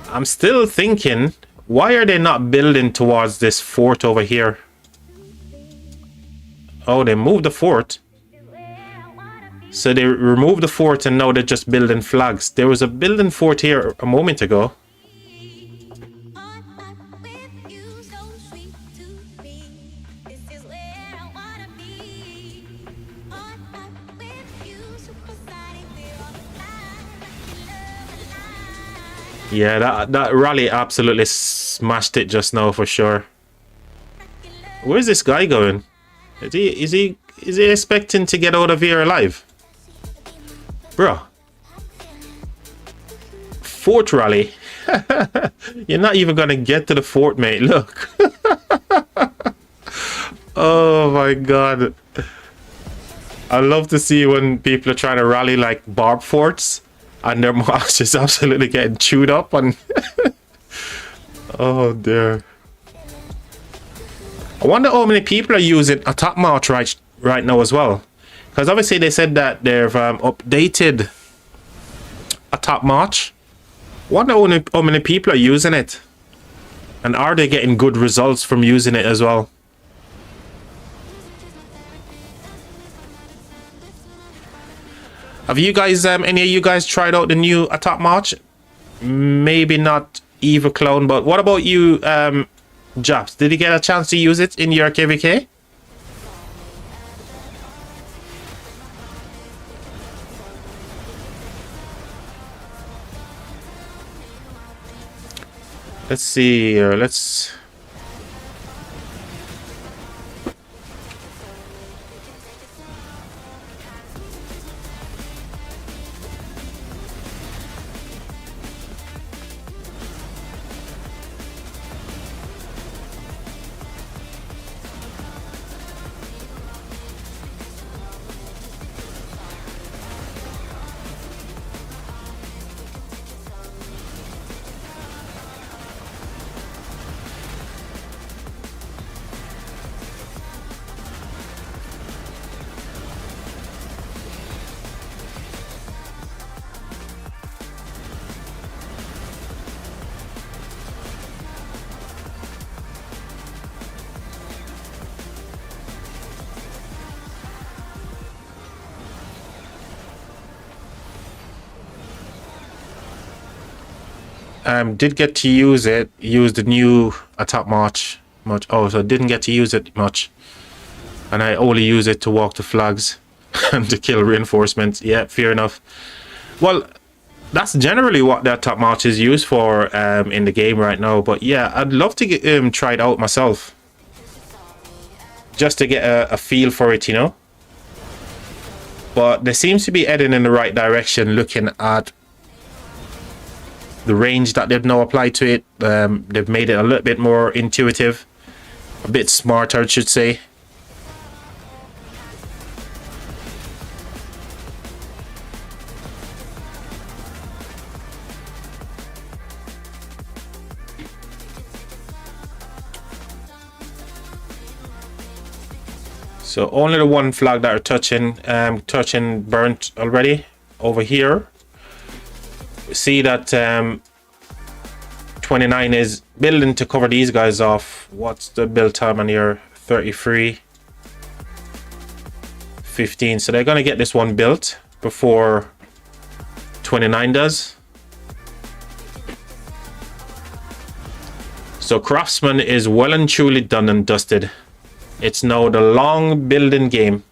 I'm still thinking, why are they not building towards this fort over here? Oh, they moved the fort. So they removed the fort and now they're just building flags. There was a building fort here a moment ago. Yeah, that rally absolutely smashed it just now for sure. Where's this guy going? Is he expecting to get out of here alive? Bro. Fort rally. You're not even gonna get to the fort, mate. Look. Oh my god. I love to see when people are trying to rally like barb forts and their moss is absolutely getting chewed up and oh dear. I wonder how many people are using a top march right now as well, because obviously they said that they've updated a top march. Wonder how many people are using it, and are they getting good results from using it as well? Have you guys, any of you guys tried out the new Attack March? Maybe not Eva Clone, but what about you, Japs? Did you get a chance to use it in your KvK? Let's see here, let's... did get to use the new Attack March much. Oh, so I didn't get to use it much. And I only use it to walk the flags and to kill reinforcements. Yeah, fair enough. Well, that's generally what the Attack March is used for in the game right now. But yeah, I'd love to get try it out myself. Just to get a feel for it, you know. But they seems to be heading in the right direction, looking at the range that they've now applied to it. They've made it a little bit more intuitive, a bit smarter, I should say. So only the one flag that are touching burnt already over here. See that 29 is building to cover these guys off. What's the build time on here? 33, 15. So they're gonna get this one built before 29 does. So Craftsman is well and truly done and dusted. It's now the long building game.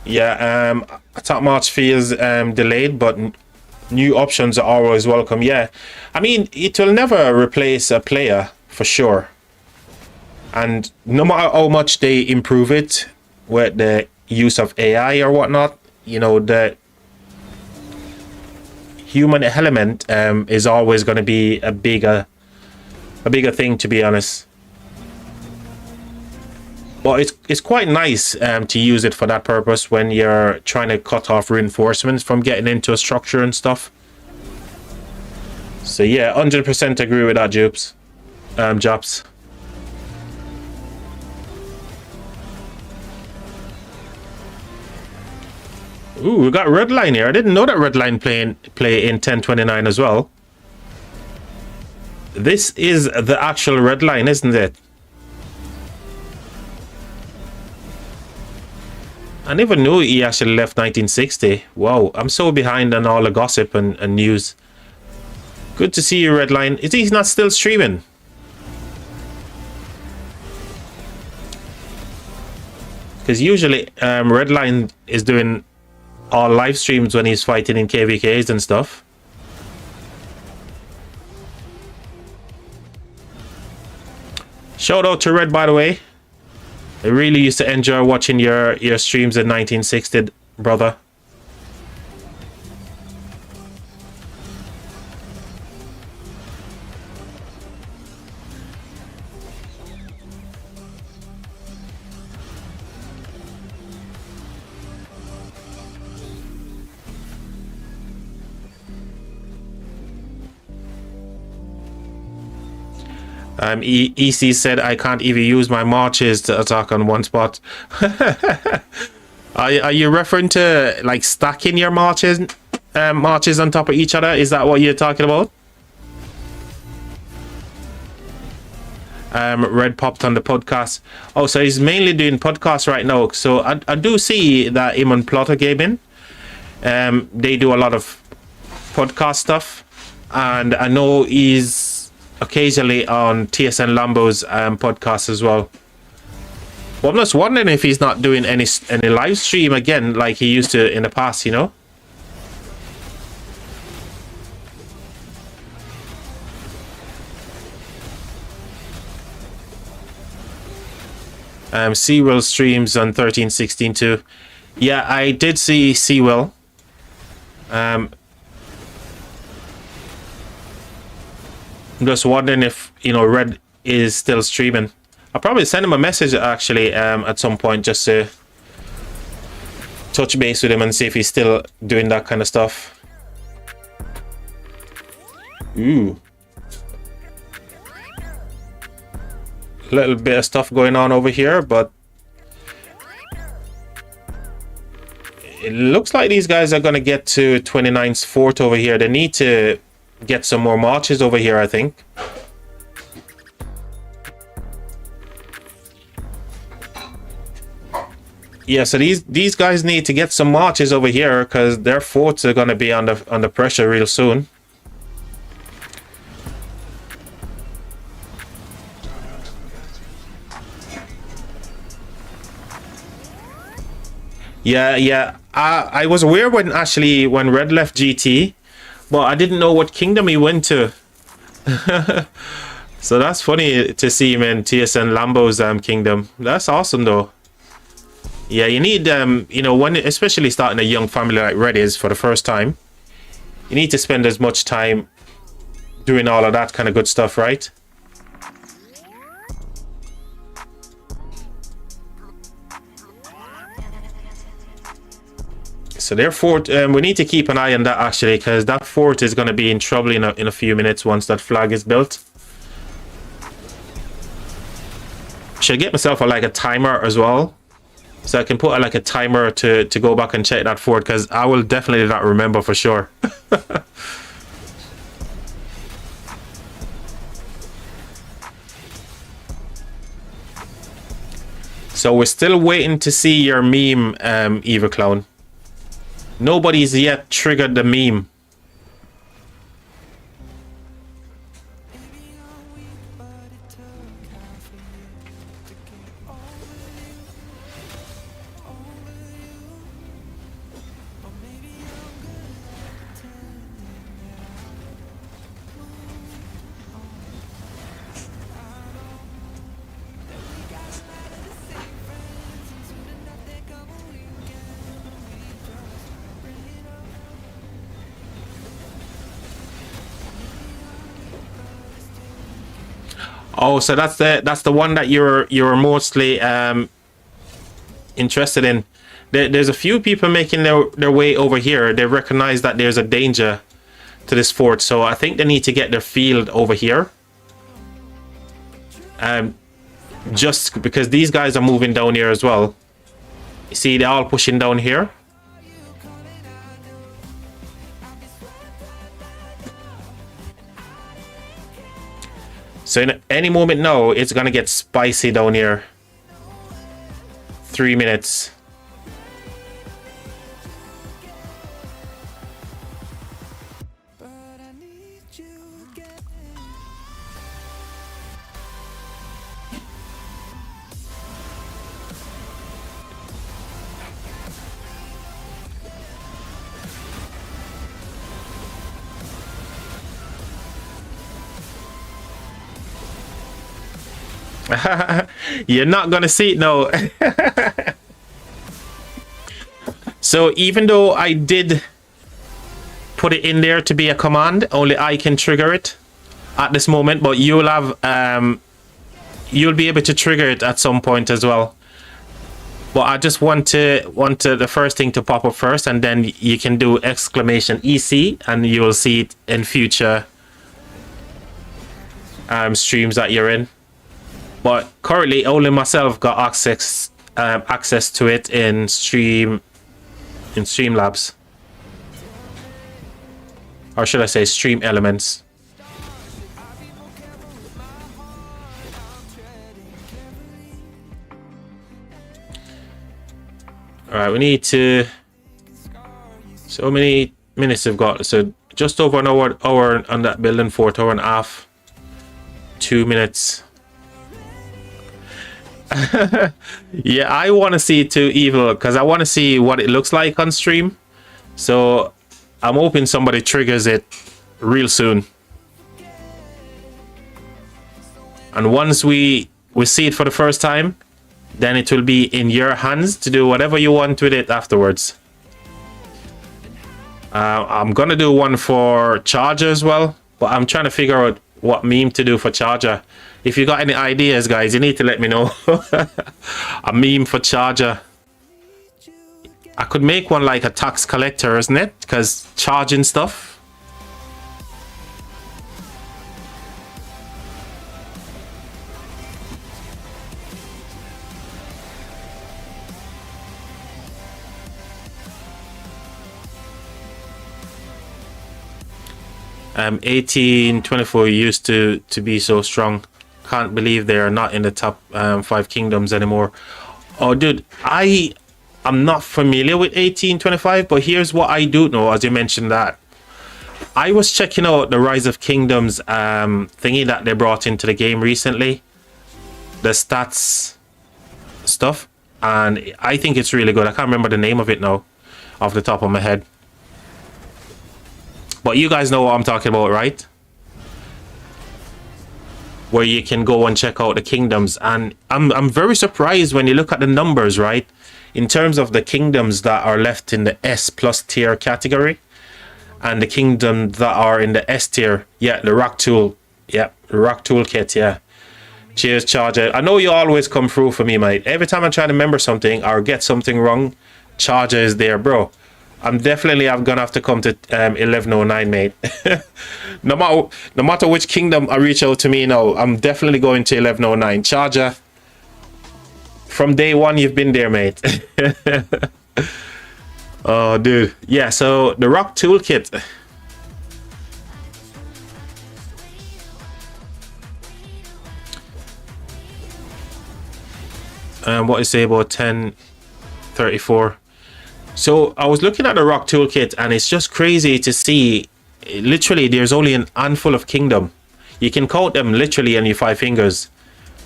Yeah, Attack March feels delayed, but new options are always welcome. Yeah, I mean, it will never replace a player for sure. And no matter how much they improve it with the use of AI or whatnot, you know, the human element is always going to be a bigger thing, to be honest. But it's quite nice to use it for that purpose when you're trying to cut off reinforcements from getting into a structure and stuff. So yeah, 100% agree with that, Jupes. Jops. Ooh, we got red line here. I didn't know that red line play in 1029 as well. This is the actual red line, isn't it? I never knew he actually left 1960. Wow, I'm so behind on all the gossip and news. Good to see you, Redline. Is he not still streaming? Because usually Redline is doing all live streams when he's fighting in KvKs and stuff. Shout out to Red, by the way. I really used to enjoy watching your streams in 1960, brother. EC said I can't even use my marches to attack on one spot. Are you referring to like stacking your marches on top of each other? Is that what you're talking about? Red popped on the podcast. Oh, so he's mainly doing podcasts right now. So I do see that him and Plotter Gaming, they do a lot of podcast stuff, and I know he's occasionally on TSN Lambo's podcast as well. Well, I'm just wondering if he's not doing any live stream again like he used to in the past, you know? Seawell streams on 1316 too. Yeah, I did see Seawell. I'm just wondering if, you know, Red is still streaming. I'll probably send him a message actually at some point just to touch base with him and see if he's still doing that kind of stuff. Ooh. A little bit of stuff going on over here, but it looks like these guys are going to get to 29's fort over here. They need to get some more marches over here, I think. Yeah, so these guys need to get some marches over here because their forts are going to be under pressure real soon. Yeah. I was aware when Red left GT, but I didn't know what kingdom he went to. So that's funny to see him in TSN Lambo's kingdom. That's awesome though. Yeah, you need you know, when especially starting a young family like Red is for the first time, you need to spend as much time doing all of that kind of good stuff, right? So their fort, we need to keep an eye on that actually, because that fort is going to be in trouble in a few minutes once that flag is built. Should get myself a timer as well, so I can put a timer to go back and check that fort, because I will definitely not remember for sure. So we're still waiting to see your meme, Eva Clown. Nobody's yet triggered the meme. Oh, so that's the one that you're mostly interested in. There's a few people making their way over here. They recognize that there's a danger to this fort, so I think they need to get their field over here. Just because these guys are moving down here as well. You see, they're all pushing down here. So in any moment now, it's gonna get spicy down here. 3 minutes. You're not gonna see it now. So even though I did put it in there to be a command, only I can trigger it at this moment, but you'll have you'll be able to trigger it at some point as well. But I just want the first thing to pop up first, and then you can do exclamation EC and you will see it in future streams that you're in. But currently only myself got access to it in Streamlabs, or should I say Stream Elements. All right, we need to. So many minutes we've got. So just over an hour on that building fort, hour and a half. 2 minutes. Yeah, I want to see it too, Evil, because I want to see what it looks like on stream. So I'm hoping somebody triggers it real soon. And once we see it for the first time, then it will be in your hands to do whatever you want with it afterwards. I'm gonna do one for Charger as well, but I'm trying to figure out what meme to do for Charger. If you got any ideas, guys, you need to let me know. A meme for Charger. I could make one like a tax collector, isn't it? Because charging stuff. 1824 used to be so strong. Can't believe they are not in the top 5 kingdoms anymore. Oh, dude, I'm not familiar with 1825, but here's what I do know, as you mentioned that. I was checking out the Rise of Kingdoms thingy that they brought into the game recently. The stats stuff. And I think it's really good. I can't remember the name of it now off the top of my head. But you guys know what I'm talking about, right? Where you can go and check out the kingdoms. And I'm very surprised when you look at the numbers, right? In terms of the kingdoms that are left in the S plus tier category. And the kingdoms that are in the S tier. Yeah, the rock tool. Yeah, the rock toolkit, yeah. Cheers, Charger. I know you always come through for me, mate. Every time I try to remember something or get something wrong, Charger is there, bro. I'm gonna have to come to 1109, mate. no matter which kingdom I reach out to me now, I'm definitely going to 1109. Charger, from day one you've been there, mate. Oh, dude. Yeah, so the rock toolkit. What is it about 1034? So I was looking at the rock toolkit and it's just crazy to see. Literally, there's only an handful of kingdom. You can count them literally on your 5 fingers,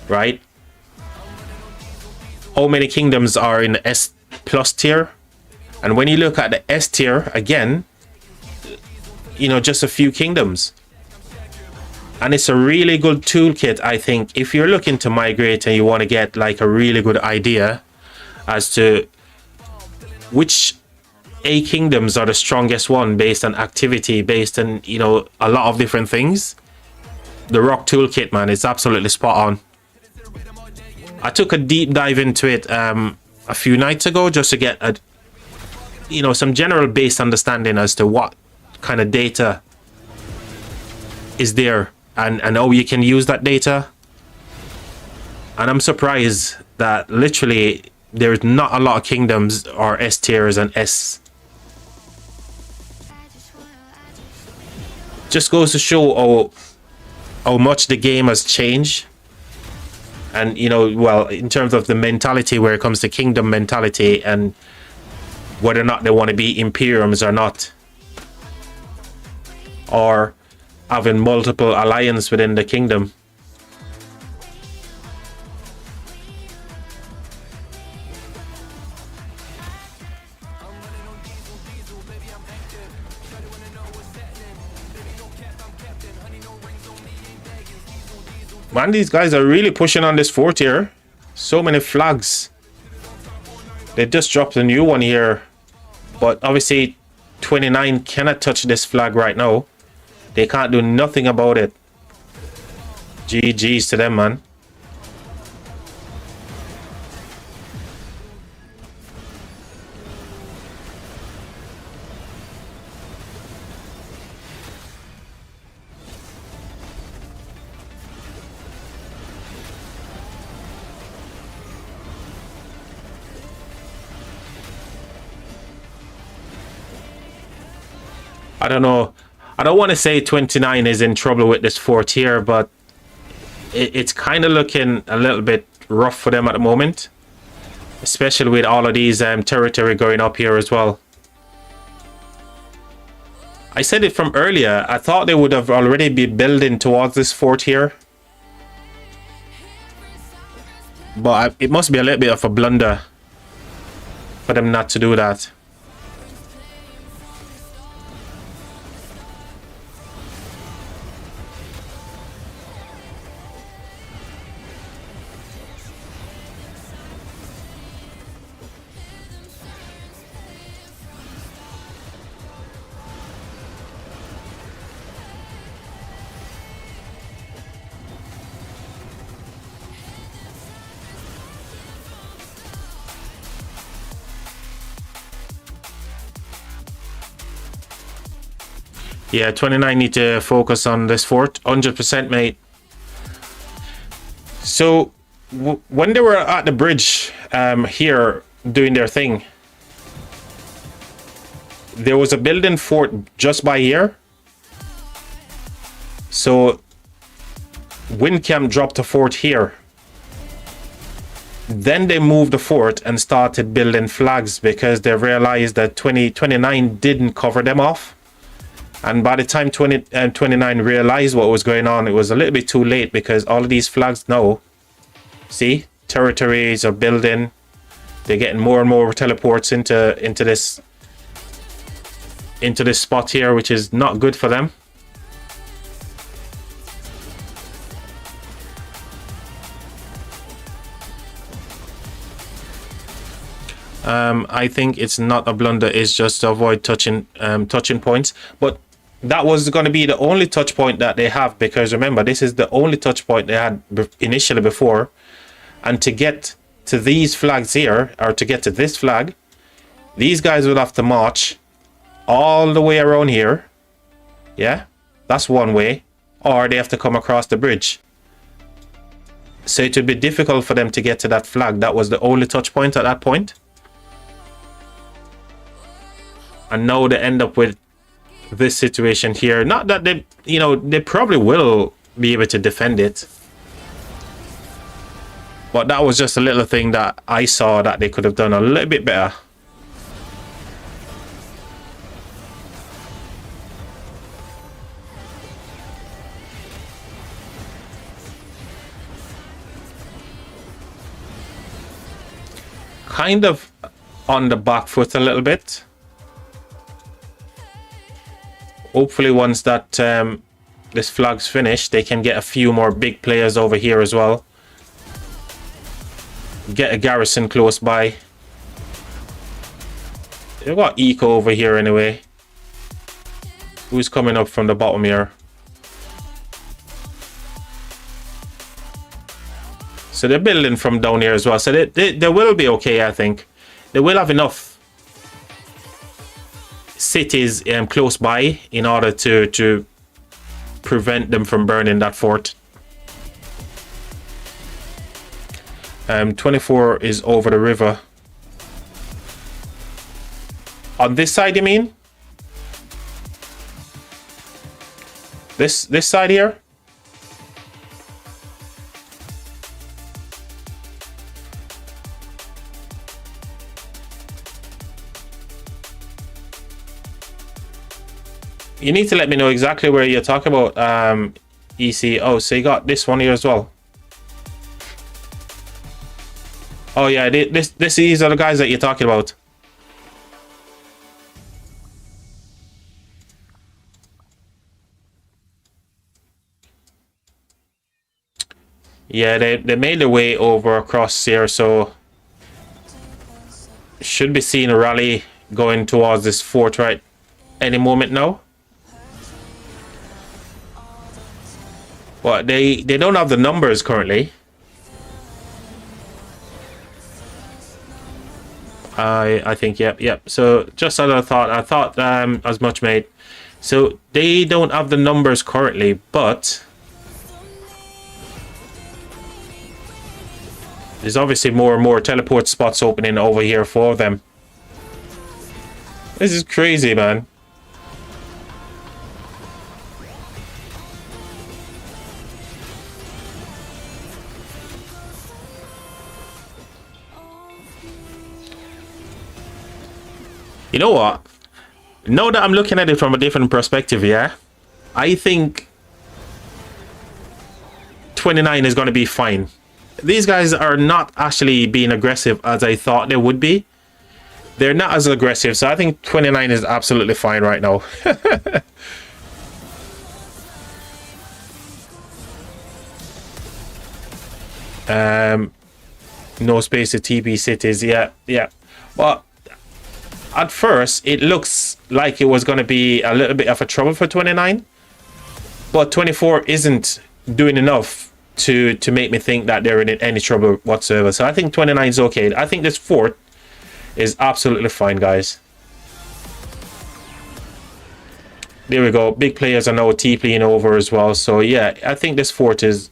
right? How many kingdoms are in the S plus tier? And when you look at the S tier again, you know, just a few kingdoms. And it's a really good toolkit, I think, if you're looking to migrate and you want to get like a really good idea as to which A kingdoms are the strongest one based on activity, based on, you know, a lot of different things. the rock toolkit, man, is absolutely spot on. I took a deep dive into it a few nights ago just to get a, you know, some general base understanding as to what kind of data is there and how you can use that data. And I'm surprised that literally there's not a lot of kingdoms or S tiers and S. Just goes to show how much the game has changed. And, you know, well, in terms of the mentality where it comes to kingdom mentality and whether or not they want to be imperiums or not, or having multiple alliances within the kingdom. Man, these guys are really pushing on this fort here. So many flags. They just dropped a new one here. But obviously 29 cannot touch this flag right now. They can't do nothing about it. GG's to them, man. I don't know. I don't want to say 29 is in trouble with this fort here, but it's kind of looking a little bit rough for them at the moment, especially with all of these territory going up here as well. I said it from earlier. I thought they would have already been building towards this fort here, but it must be a little bit of a blunder for them not to do that. Yeah, 29 need to focus on this fort. 100%, mate. So, when they were at the bridge here doing their thing, there was a building fort just by here. So, Windcamp dropped a fort here. Then they moved the fort and started building flags because they realized that 29 didn't cover them off. And by the time 29 realized what was going on, it was a little bit too late because all of these flags now, see, territories are building. They're getting more and more teleports into this spot here, which is not good for them. I think it's not a blunder. It's just to avoid touching points. But that was going to be the only touch point that they have, because remember, this is the only touch point they had initially before. And to get to these flags here, or to get to this flag, these guys will have to march all the way around here. Yeah, that's one way. Or they have to come across the bridge. So it would be difficult for them to get to that flag. That was the only touch point at that point. And now they end up with this situation here. Not that they, you know, they probably will be able to defend it. But that was just a little thing that I saw that they could have done a little bit better. Kind of on the back foot a little bit. Hopefully once that this flag's finished, they can get a few more big players over here as well. Get a garrison close by. They've got Eco over here anyway. Who's coming up from the bottom here? So they're building from down here as well. So they will be okay, I think. They will have enough cities close by in order to prevent them from burning that fort. 24 is over the river. On this side, you mean? This side here? You need to let me know exactly where you're talking about, EC. Oh, so you got this one here as well. Oh yeah, these are the guys that you're talking about. Yeah, they made their way over across here, so should be seeing a rally going towards this fort right any moment now. But they don't have the numbers currently. I think yep. So just as I thought as much, mate. So they don't have the numbers currently, but there's obviously more and more teleport spots opening over here for them. This is crazy, man. You know what? Now that I'm looking at it from a different perspective, yeah, I think 29 is going to be fine. These guys are not actually being aggressive as I thought they would be. They're not as aggressive, so I think 29 is absolutely fine right now. No space to TP cities, yeah. Well, at first, it looks like it was going to be a little bit of a trouble for 29. But 24 isn't doing enough to make me think that they're in any trouble whatsoever. So I think 29 is okay. I think this fort is absolutely fine, guys. There we go. Big players are now TPing over as well. So yeah, I think this fort is...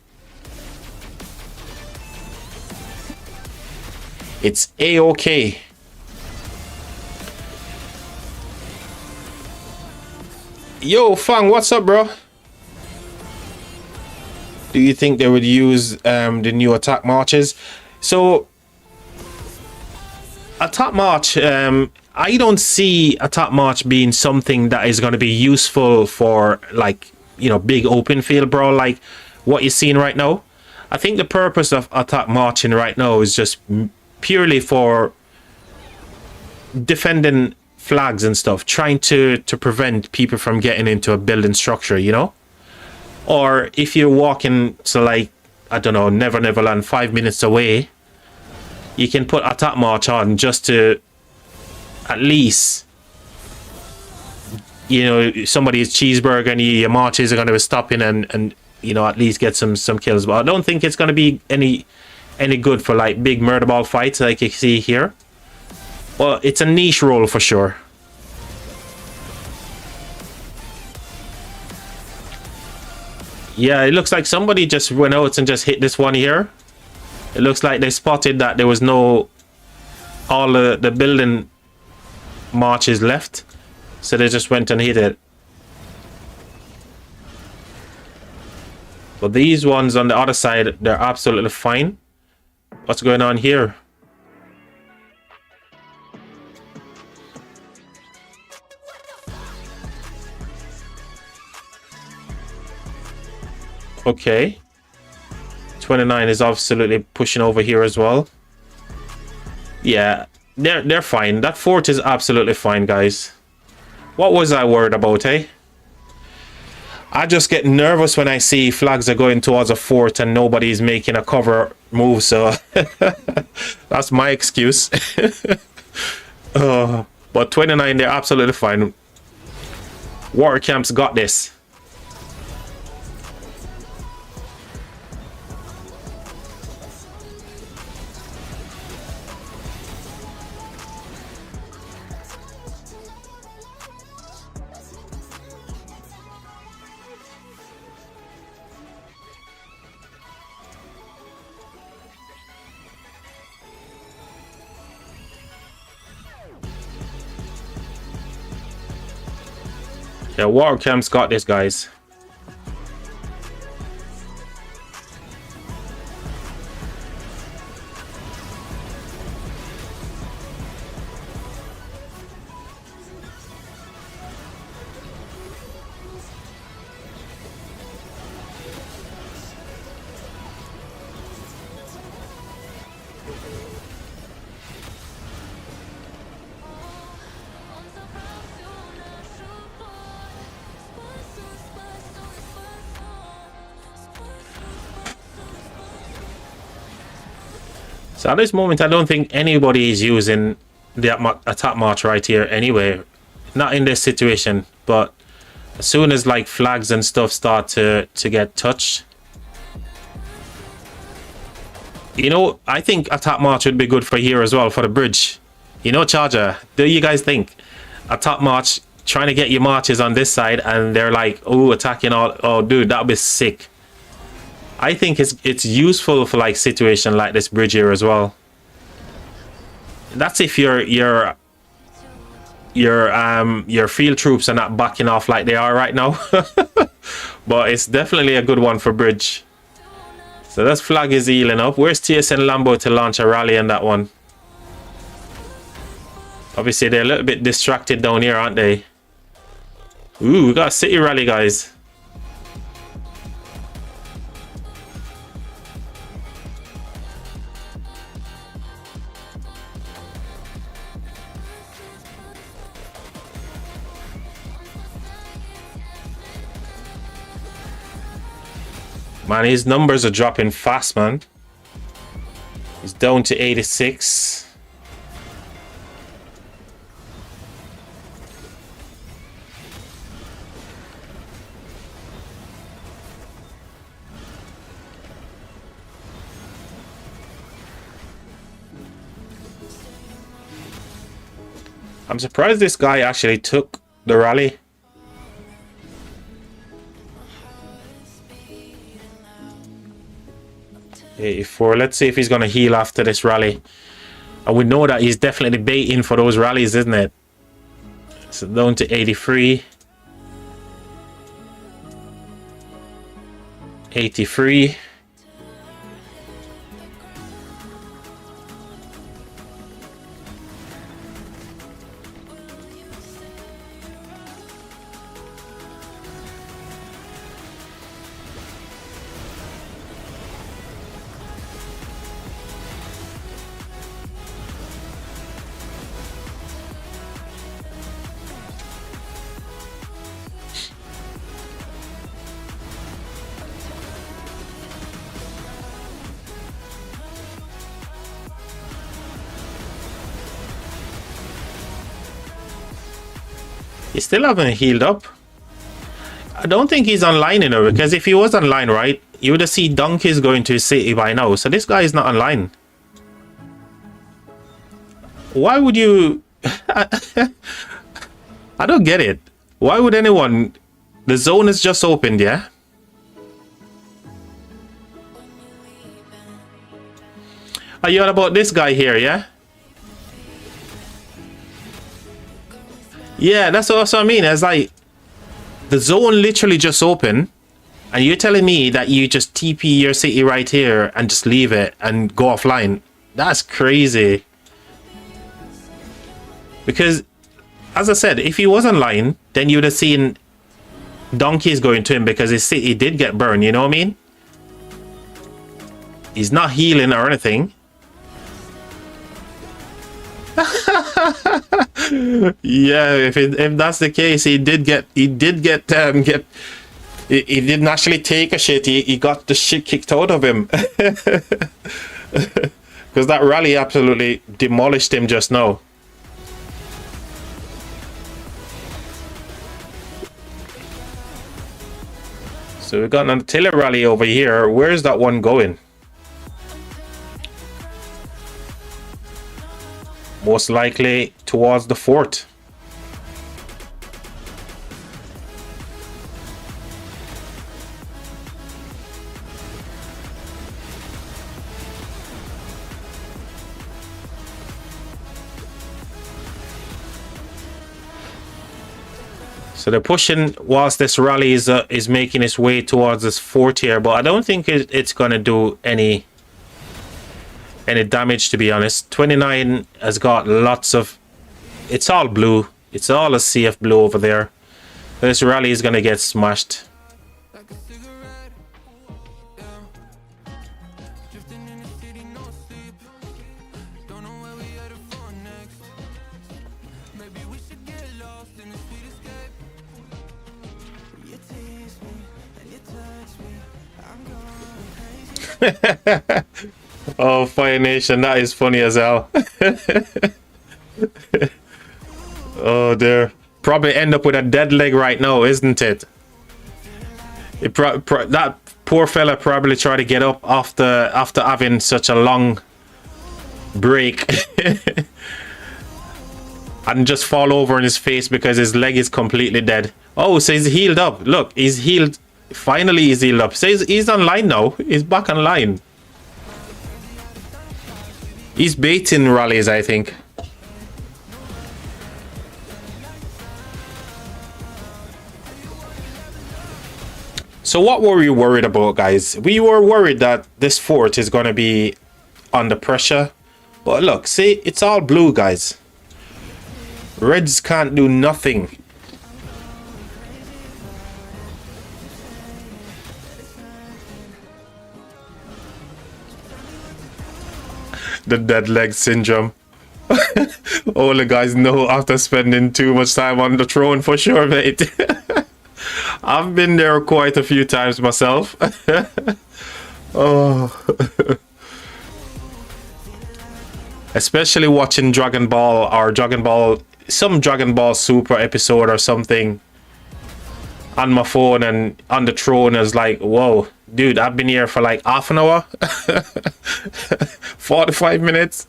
it's A-okay. Yo, Fang, what's up, bro? Do you think they would use the new attack marches? So, attack march, I don't see attack march being something that is going to be useful for, like, you know, big open field, bro, like what you're seeing right now. I think the purpose of attack marching right now is just purely for defending flags and stuff, trying to prevent people from getting into a building structure, you know. Or if you're walking, so like, I don't know, Neverland 5 minutes away, you can put attack march on just to at least, you know, somebody's cheeseburger and your marches are going to be stopping and you know, at least get some kills. But I don't think it's going to be any good for like big murder ball fights like you see here. Well, it's a niche role for sure. Yeah, it looks like somebody just went out and just hit this one here. It looks like they spotted that there was no... all the building marches left. So they just went and hit it. But these ones on the other side, they're absolutely fine. What's going on here? Okay. 29 is absolutely pushing over here as well. Yeah, they're fine. That fort is absolutely fine, guys. What was I worried about, eh? I just get nervous when I see flags are going towards a fort and nobody's making a cover move, so that's my excuse. But 29, they're absolutely fine. Water camps got this. Yeah, water camp's got this, guys. So at this moment, I don't think anybody is using the attack march right here anyway. Not in this situation, but as soon as like flags and stuff start to get touched, you know, I think attack march would be good for here as well, for the bridge. You know, Charger, do you guys think attack march, trying to get your marches on this side and they're like, oh, attacking all, oh dude, that'd be sick. I think it's useful for like situation like this bridge here as well. That's if your field troops are not backing off like they are right now. But it's definitely a good one for bridge. So this flag is healing up. Where's TSN Lambo to launch a rally on that one? Obviously they're a little bit distracted down here, aren't they? Ooh, we got a city rally, guys. Man, his numbers are dropping fast, man. He's down to 86. I'm surprised this guy actually took the rally. 84. Let's see if he's going to heal after this rally. And we know that he's definitely baiting for those rallies, isn't it? So down to 83. 83. He still haven't healed up. I don't think he's online, you know, because if he was online, right, you would have seen donkeys going to his city by now. So this guy is not online. Why would you... I don't get it. Why would anyone... The zone is just opened, yeah? Are you on about this guy here, yeah? Yeah, that's what I mean. It's like the zone literally just opened, and you're telling me that you just TP your city right here and just leave it and go offline. That's crazy. Because, as I said, if he was online, then you would have seen donkeys going to him because his city did get burned. You know what I mean? He's not healing or anything. Yeah, if that's the case, he didn't actually take a shit. He got the shit kicked out of him. Because that rally absolutely demolished him just now. So we've got an artillery rally over here. Where's that one going? Most likely towards the fort. So they're pushing whilst this rally is making its way towards this 4th tier, but I don't think it's going to do any damage, to be honest. 29 has got lots of... It's all blue. It's all a CF blue over there. This rally is going to get smashed. Oh, Fire Nation, that is funny as hell. Oh dear. Probably end up with a dead leg right now, isn't it? That poor fella probably tried to get up after having such a long break and just fall over on his face because his leg is completely dead. Oh, so he's healed up. Look, he's healed. Finally, he's healed up. So he's online now. He's back online. He's baiting rallies, I think. So what were we worried about, guys? We were worried that this fort is going to be under pressure. But look, see, it's all blue, guys. Reds can't do nothing. The dead leg syndrome. All the guys know after spending too much time on the throne, for sure, mate. I've been there quite a few times myself. Oh. Especially watching Dragon Ball or some Dragon Ball Super episode or something on my phone and on the throne is like, whoa, dude, I've been here for like half an hour. 45 minutes.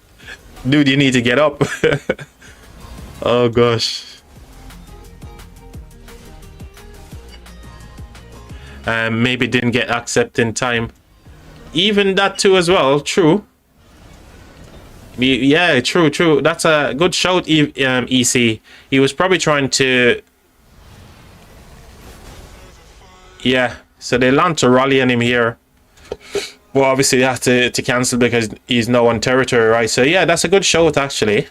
Dude, you need to get up. Oh gosh. Maybe didn't get accepted in time. Even that too as well. True. Yeah, true. That's a good shout, EC. He was probably trying to... Yeah, so they launched a rally on him here. Well, obviously they have to cancel because he's now on territory, right? So yeah, that's a good shout, actually.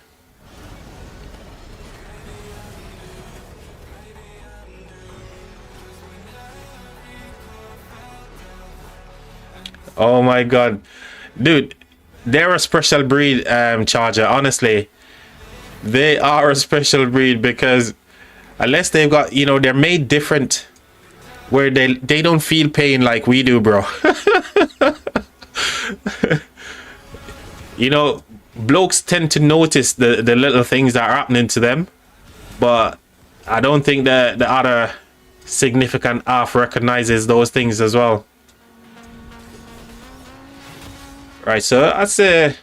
Oh my god. Dude, they're a special breed, Charger. Honestly, they are a special breed because unless they've got, you know, they're made different where they don't feel pain like we do, bro. You know, blokes tend to notice the little things that are happening to them, but I don't think that the other significant half recognizes those things as well. Right, so that's the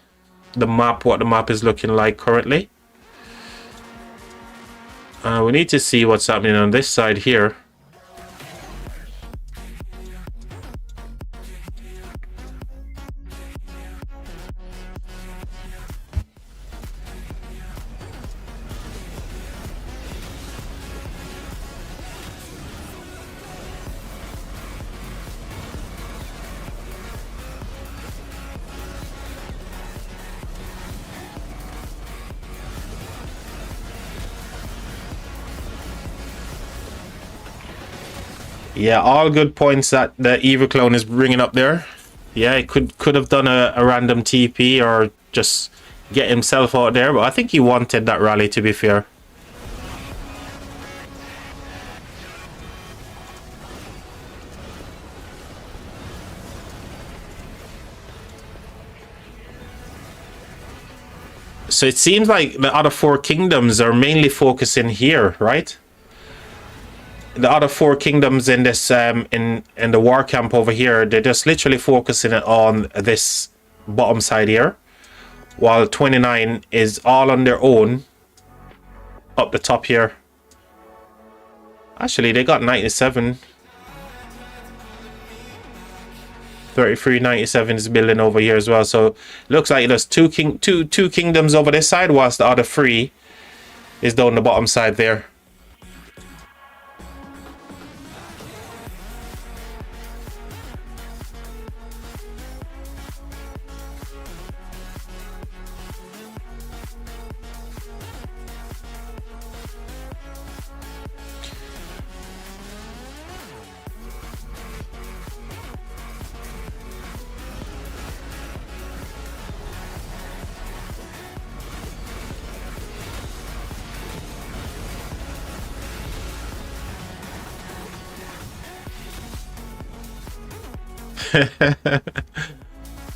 map, what the map is looking like currently. We need to see what's happening on this side here. Yeah, all good points that the Evil Clone is bringing up there. Yeah, he could have done a random TP or just get himself out there, but I think he wanted that rally, to be fair. So it seems like the other 4 kingdoms are mainly focusing here, right? The other 4 kingdoms in this in the war camp over here, they're just literally focusing on this bottom side here, while 29 is all on their own up the top here. Actually, they got 97. 3397 is building over here as well, so looks like there's two kingdoms over this side, whilst the other 3 is down the bottom side there.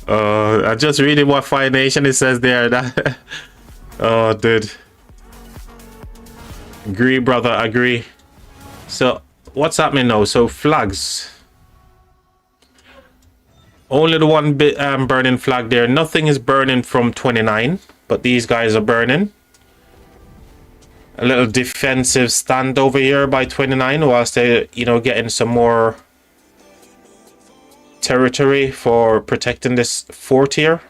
I just reading what Fire Nation it says there. That oh, dude. Agree, brother. Agree. So what's happening now? So flags. Only the one bit burning flag there. Nothing is burning from 29, but these guys are burning. A little defensive stand over here by 29 whilst they, you know, getting some more territory for protecting this fort here.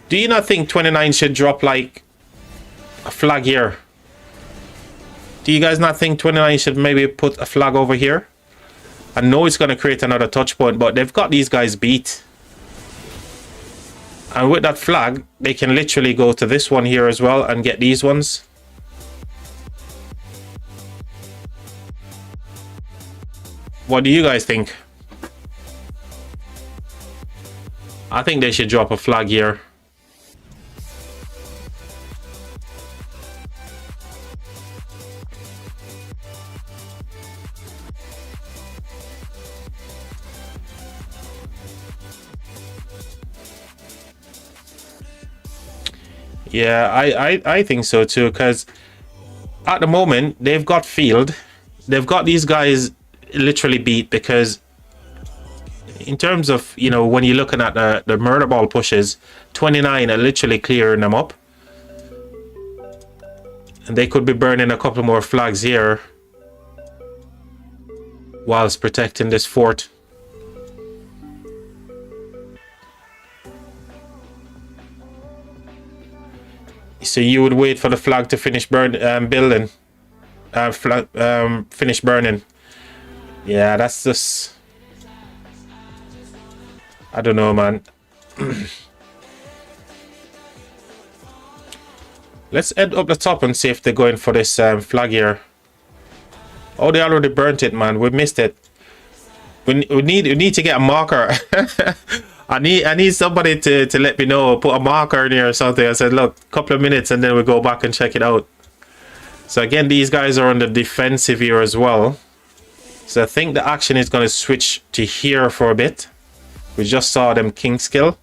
Do you not think 29 should drop like a flag here? Do you guys not think 29 should maybe put a flag over here? I know it's going to create another touch point, but they've got these guys beat. And with that flag, they can literally go to this one here as well and get these ones. What do you guys think? I think they should drop a flag here. Yeah, I think so too, because at the moment they've got field. They've got these guys literally beat, because in terms of, you know, when you're looking at the murder ball pushes, 29 are literally clearing them up. And they could be burning a couple more flags here whilst protecting this fort. So you would wait for the flag to finish building, finish burning. Yeah, that's just, I don't know, man. Let's head up the top and see if they're going for this flag here. Oh, they already burnt it, man. We missed it. We need to get a marker. I need somebody to let me know, put a marker in here or something. I said, look, a couple of minutes and then we go back and check it out. So again, these guys are on the defensive here as well. So I think the action is going to switch to here for a bit. We just saw them king skill.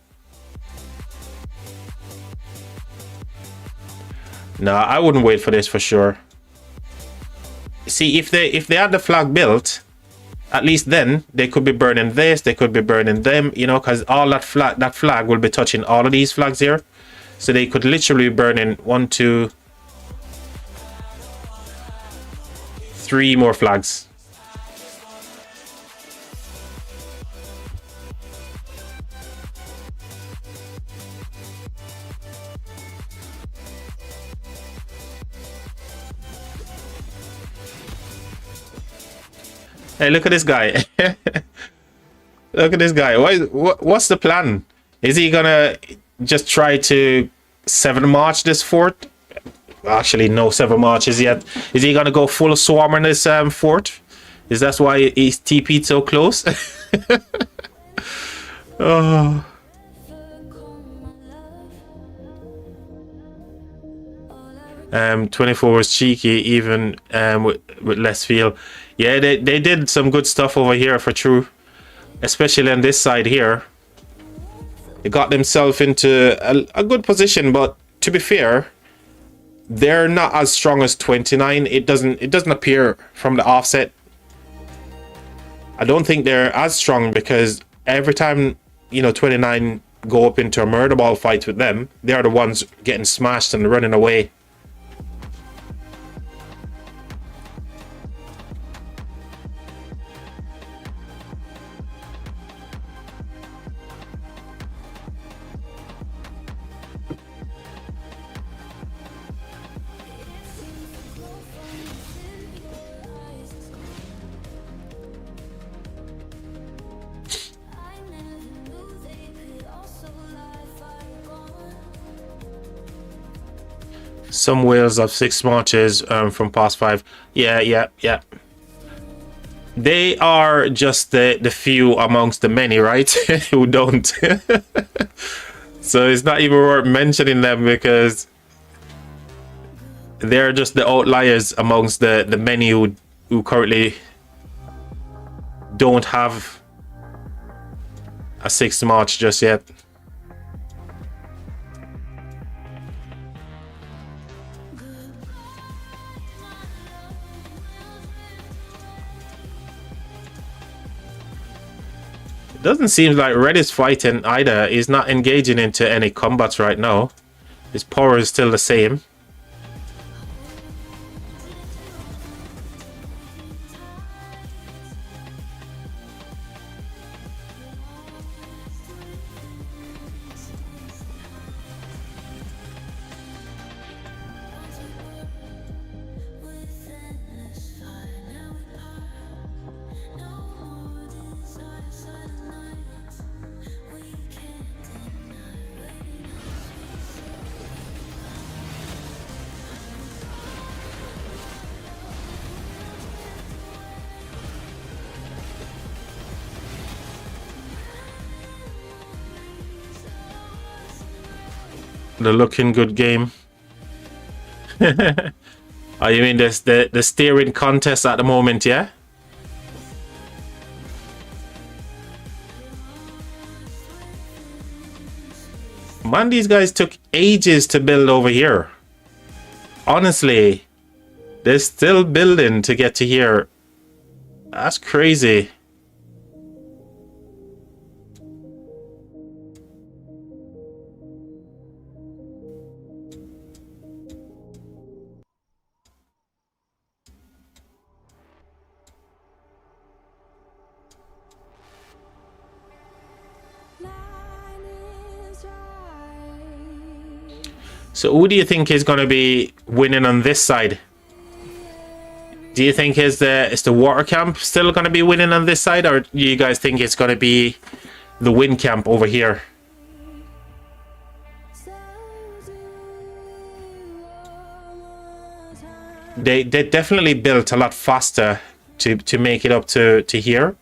No, I wouldn't wait for this for sure. See, if they had the flag built, at least then they could be burning this, they could be burning them, you know, because all that flag will be touching all of these flags here. So they could literally be burning 1, 2, 3 more flags. Hey, look at this guy. Look at this guy. What's the plan? Is he gonna just try to 7 March this fort? Actually, no 7 Marches yet. Is he gonna go full swarm on this fort? Is that why he's TP'd so close? Oh. Um, 24 was cheeky, even with less feel. Yeah, they did some good stuff over here for true, especially on this side here. They got themselves into a good position, but to be fair, they're not as strong as 29. It doesn't appear from the offset. I don't think they're as strong, because every time, you know, 29 go up into a murder ball fight with them, they're the ones getting smashed and running away. Some whales of 6 Marches from past 5. Yeah. They are just the few amongst the many, right? Who don't. So it's not even worth mentioning them, because they're just the outliers amongst the many who who currently don't have a 6th March just yet. It doesn't seem like Red is fighting either. He's not engaging into any combats right now. His power is still the same. The looking good game. Oh, you mean this the steering contest at the moment, yeah? Man, these guys took ages to build over here. Honestly, they're still building to get to here. That's crazy. So who do you think is going to be winning on this side? Do you think is the water camp still going to be winning on this side, or do you guys think it's going to be the wind camp over here? They definitely built a lot faster to make it up to here.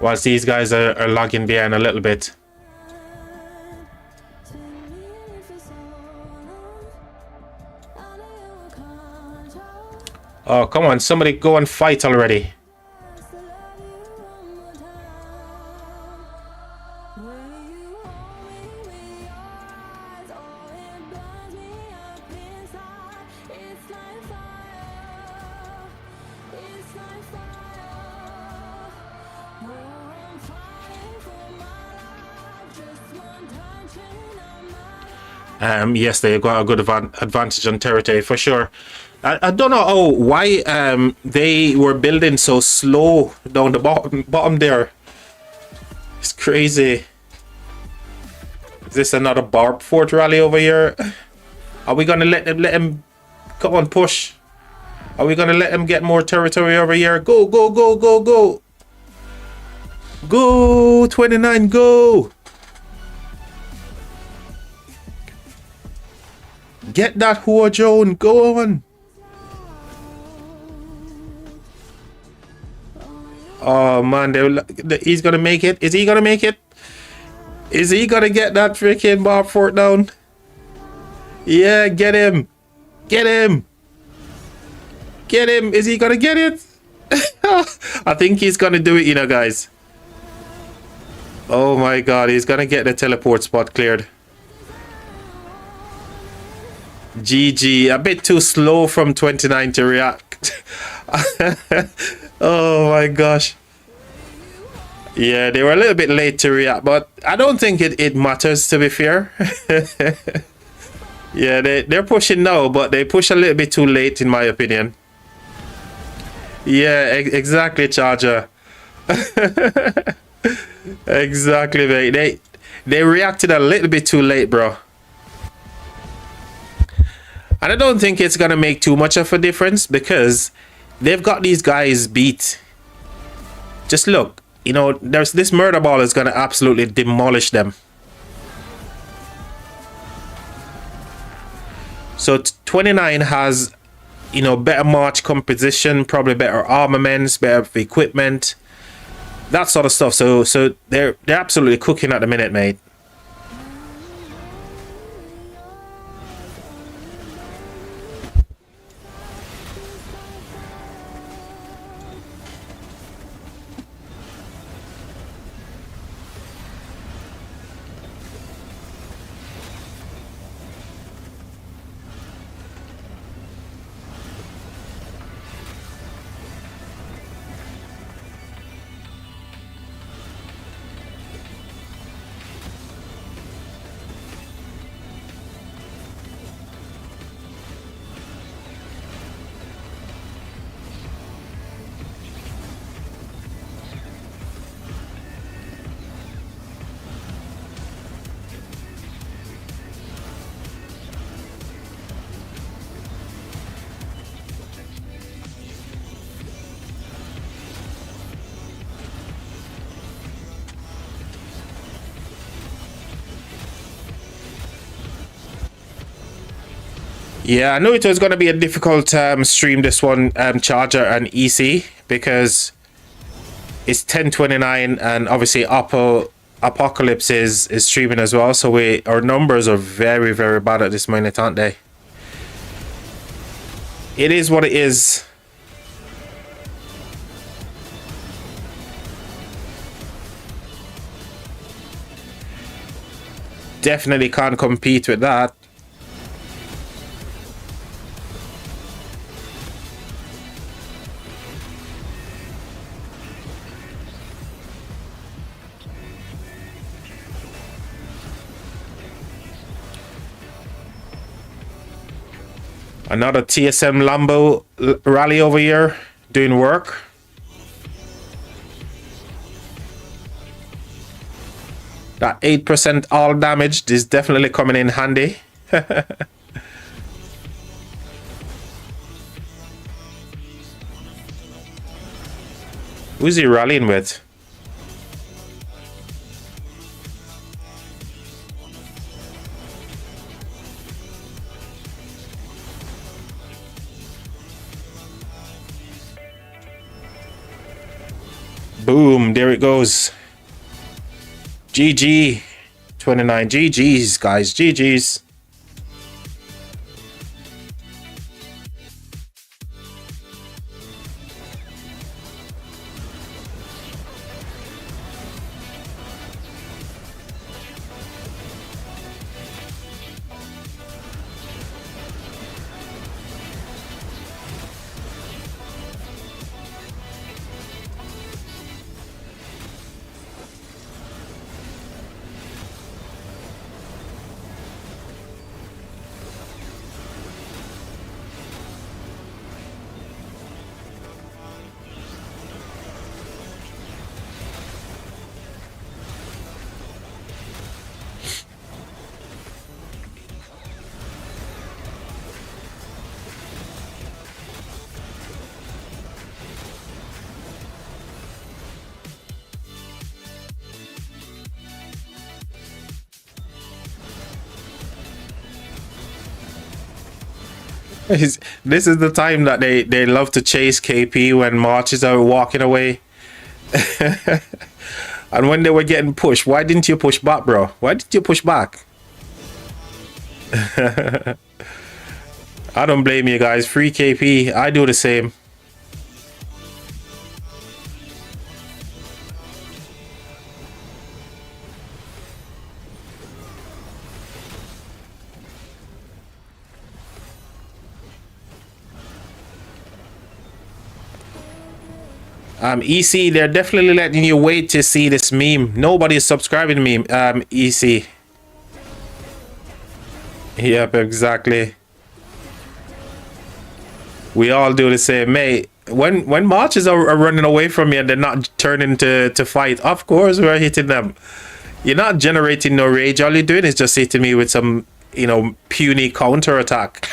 Whilst these guys are lagging behind a little bit. Oh, come on, somebody go and fight already. Yes, they've got a good advantage on territory for sure. I don't know why they were building so slow down the bottom there. It's crazy. Is this another Barb Fort rally over here? Are we gonna let him come on, push? Are we gonna let him get more territory over here? Go, go, go, go, go. Go 29, go. Get that Hua Joan, go on. Oh man, he's gonna make it. Is he gonna make it? Is he gonna get that freaking Barb Fort down? Yeah, get him. Get him. Get him. Is he gonna get it? I think he's gonna do it, you know, guys. Oh my god, he's gonna get the teleport spot cleared. GG, a bit too slow from 29 to react. Oh my gosh. Yeah, they were a little bit late to react, but I don't think it matters, to be fair. Yeah, they're pushing now, but they push a little bit too late, in my opinion. Yeah, exactly, Charger. Exactly, mate. They reacted a little bit too late, bro. And I don't think it's gonna make too much of a difference because they've got these guys beat. Just look, you know, there's this murder ball is gonna absolutely demolish them. So 29 has, you know, better march composition, probably better armaments, better equipment, that sort of stuff. So they're absolutely cooking at the minute, mate. Yeah, I knew it was going to be a difficult stream, this one, Charger and EC, because it's 10:29 and obviously Apocalypse is streaming as well, so our numbers are very, very bad at this minute, aren't they? It is what it is. Definitely can't compete with that. Another TSM Lambo rally over here, doing work. That 8% all damage is definitely coming in handy. Who's he rallying with? Boom, there it goes. GG. 29 GG's, guys. GG's. This is the time that they love to chase KP when marches are walking away. And when they were getting pushed, why didn't you push back, bro? Why didn't you push back? I don't blame you guys. Free KP. I do the same. EC, they're definitely letting you wait to see this meme. Nobody's subscribing to me, EC. Yep, exactly. We all do the same, mate. When marches are running away from you and they're not turning to fight, of course we're hitting them. You're not generating no rage. All you're doing is just hitting me with some, you know, puny counter attack.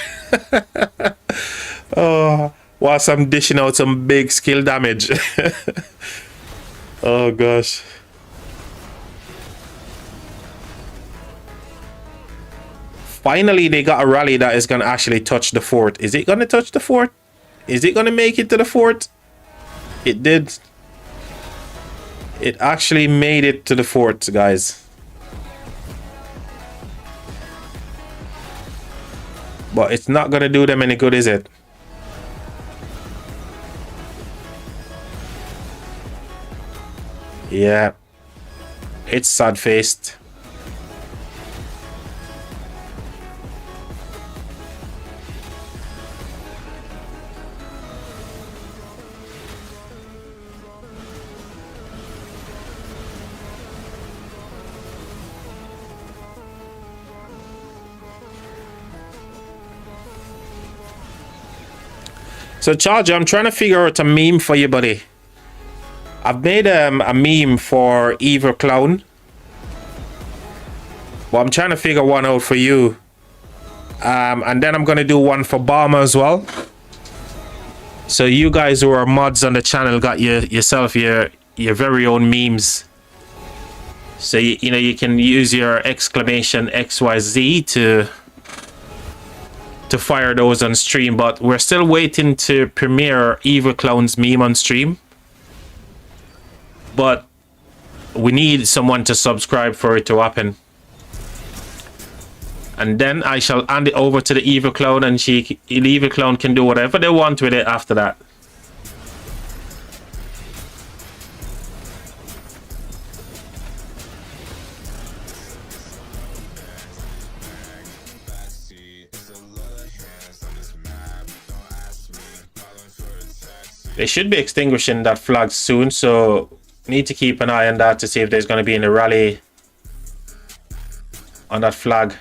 Oh, whilst I'm dishing out some big skill damage. Oh gosh. Finally, they got a rally that is going to actually touch the fort. Is it going to touch the fort? Is it going to make it to the fort? It did. It actually made it to the fort, guys. But it's not going to do them any good, is it? Yeah. It's sad-faced. So Charger, I'm trying to figure out a meme for you, buddy. I've made a meme for Evil Clown. But I'm trying to figure one out for you. And then I'm going to do one for Bomber as well. So you guys who are mods on the channel got yourself your very own memes. So, you know, you can use your exclamation XYZ to fire those on stream, but we're still waiting to premiere Evil Clown's meme on stream. But we need someone to subscribe for it to happen. And then I shall hand it over to the Evil Clown, and the Evil Clown can do whatever they want with it after that. They should be extinguishing that flag soon, so need to keep an eye on that to see if there's going to be any rally on that flag.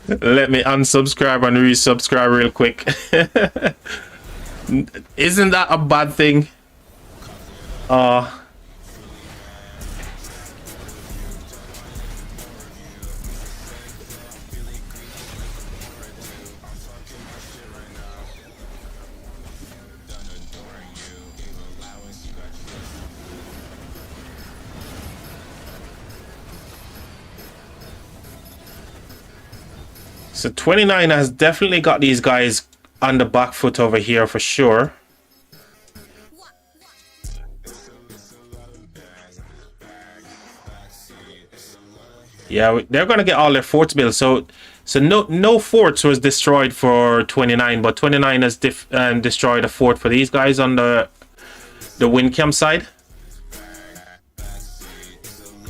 Let me unsubscribe and resubscribe real quick. Isn't that a bad thing? So 29 has definitely got these guys on the back foot over here for sure. Yeah, they're gonna get all their forts built. So no forts was destroyed for 29, but 29 has destroyed a fort for these guys on the Windcamp side.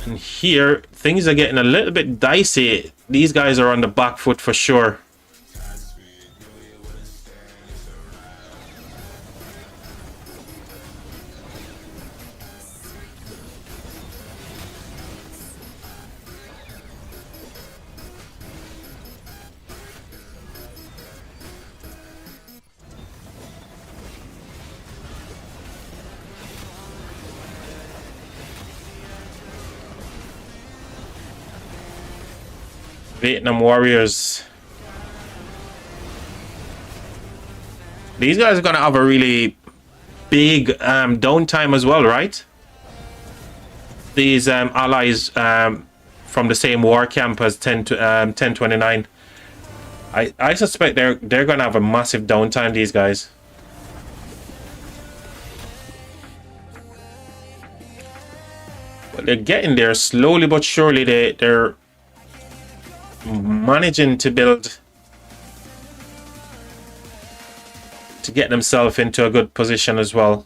And here things are getting a little bit dicey. These guys are on the back foot for sure. Vietnam Warriors. These guys are going to have a really big downtime as well, right? These allies from the same war camp as 1029. I suspect they're going to have a massive downtime, these guys. But they're getting there slowly but surely. They're managing to build to get themselves into a good position as well.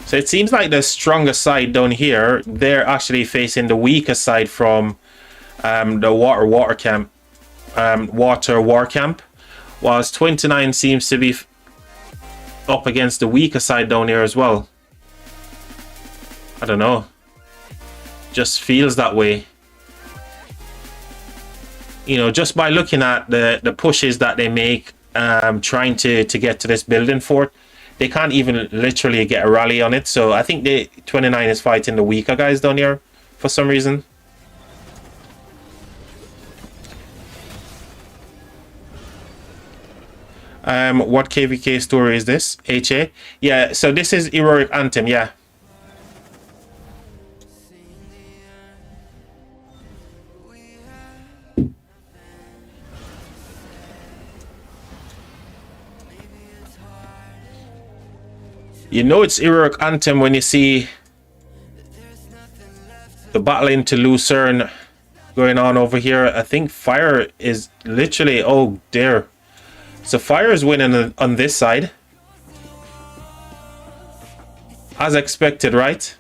So it seems like the stronger side down here, they're actually facing the weaker side from the water war camp, whilst 29 seems to be up against the weaker side down here as well. I don't know. Just feels that way. You know, just by looking at the pushes that they make, trying to get to this building fort, they can't even literally get a rally on it. So I think 29 is fighting the weaker guys down here for some reason. What KvK story is this? HA? Yeah, so this is Heroic Anthem, yeah. You know it's Heroic Anthem when you see the battle into Lucerne going on over here. I think fire is literally, oh dear. So fire is winning on this side. As expected, right?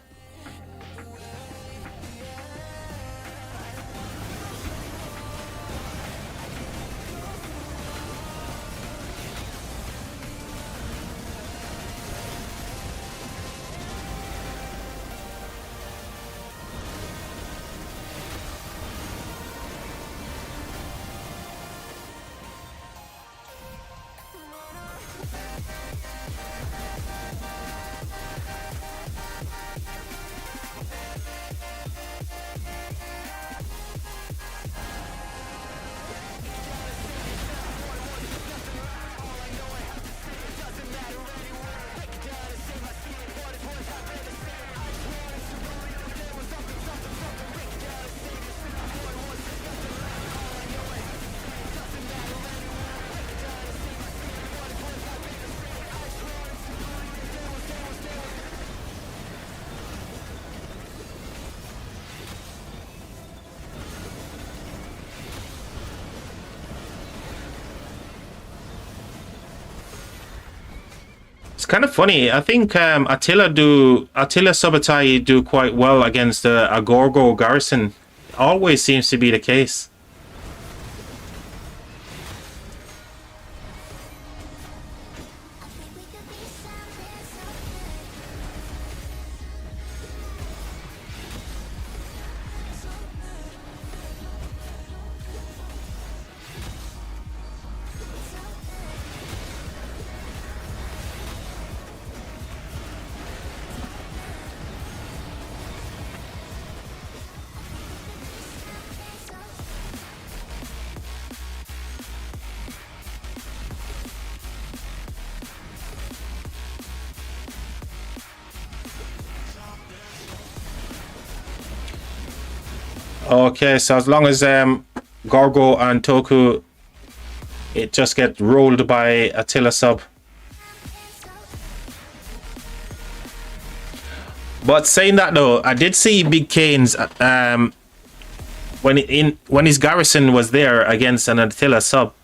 kind of funny. I think Attila Subotai do quite well against a Gorgo Garrison. Always seems to be the case. Okay, so as long as Gorgo and Toku, it just get rolled by Attila Sub. But saying that though, I did see Big Kane's when his garrison was there against an Attila Sub,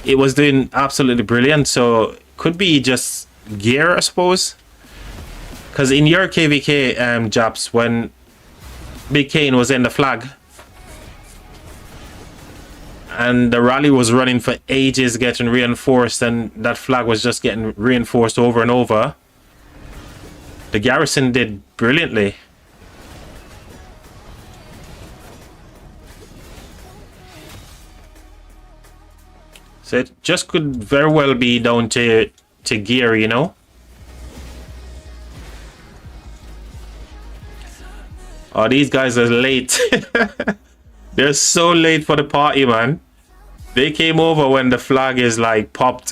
it was doing absolutely brilliant. So could be just gear, I suppose. Because in your KvK Japs, when Big Kane was in the flag and the rally was running for ages getting reinforced, and that flag was just getting reinforced over and over, the garrison did brilliantly. So it just could very well be down to gear, you know. Oh, these guys are late. They're so late for the party, man. They came over when the flag is like popped.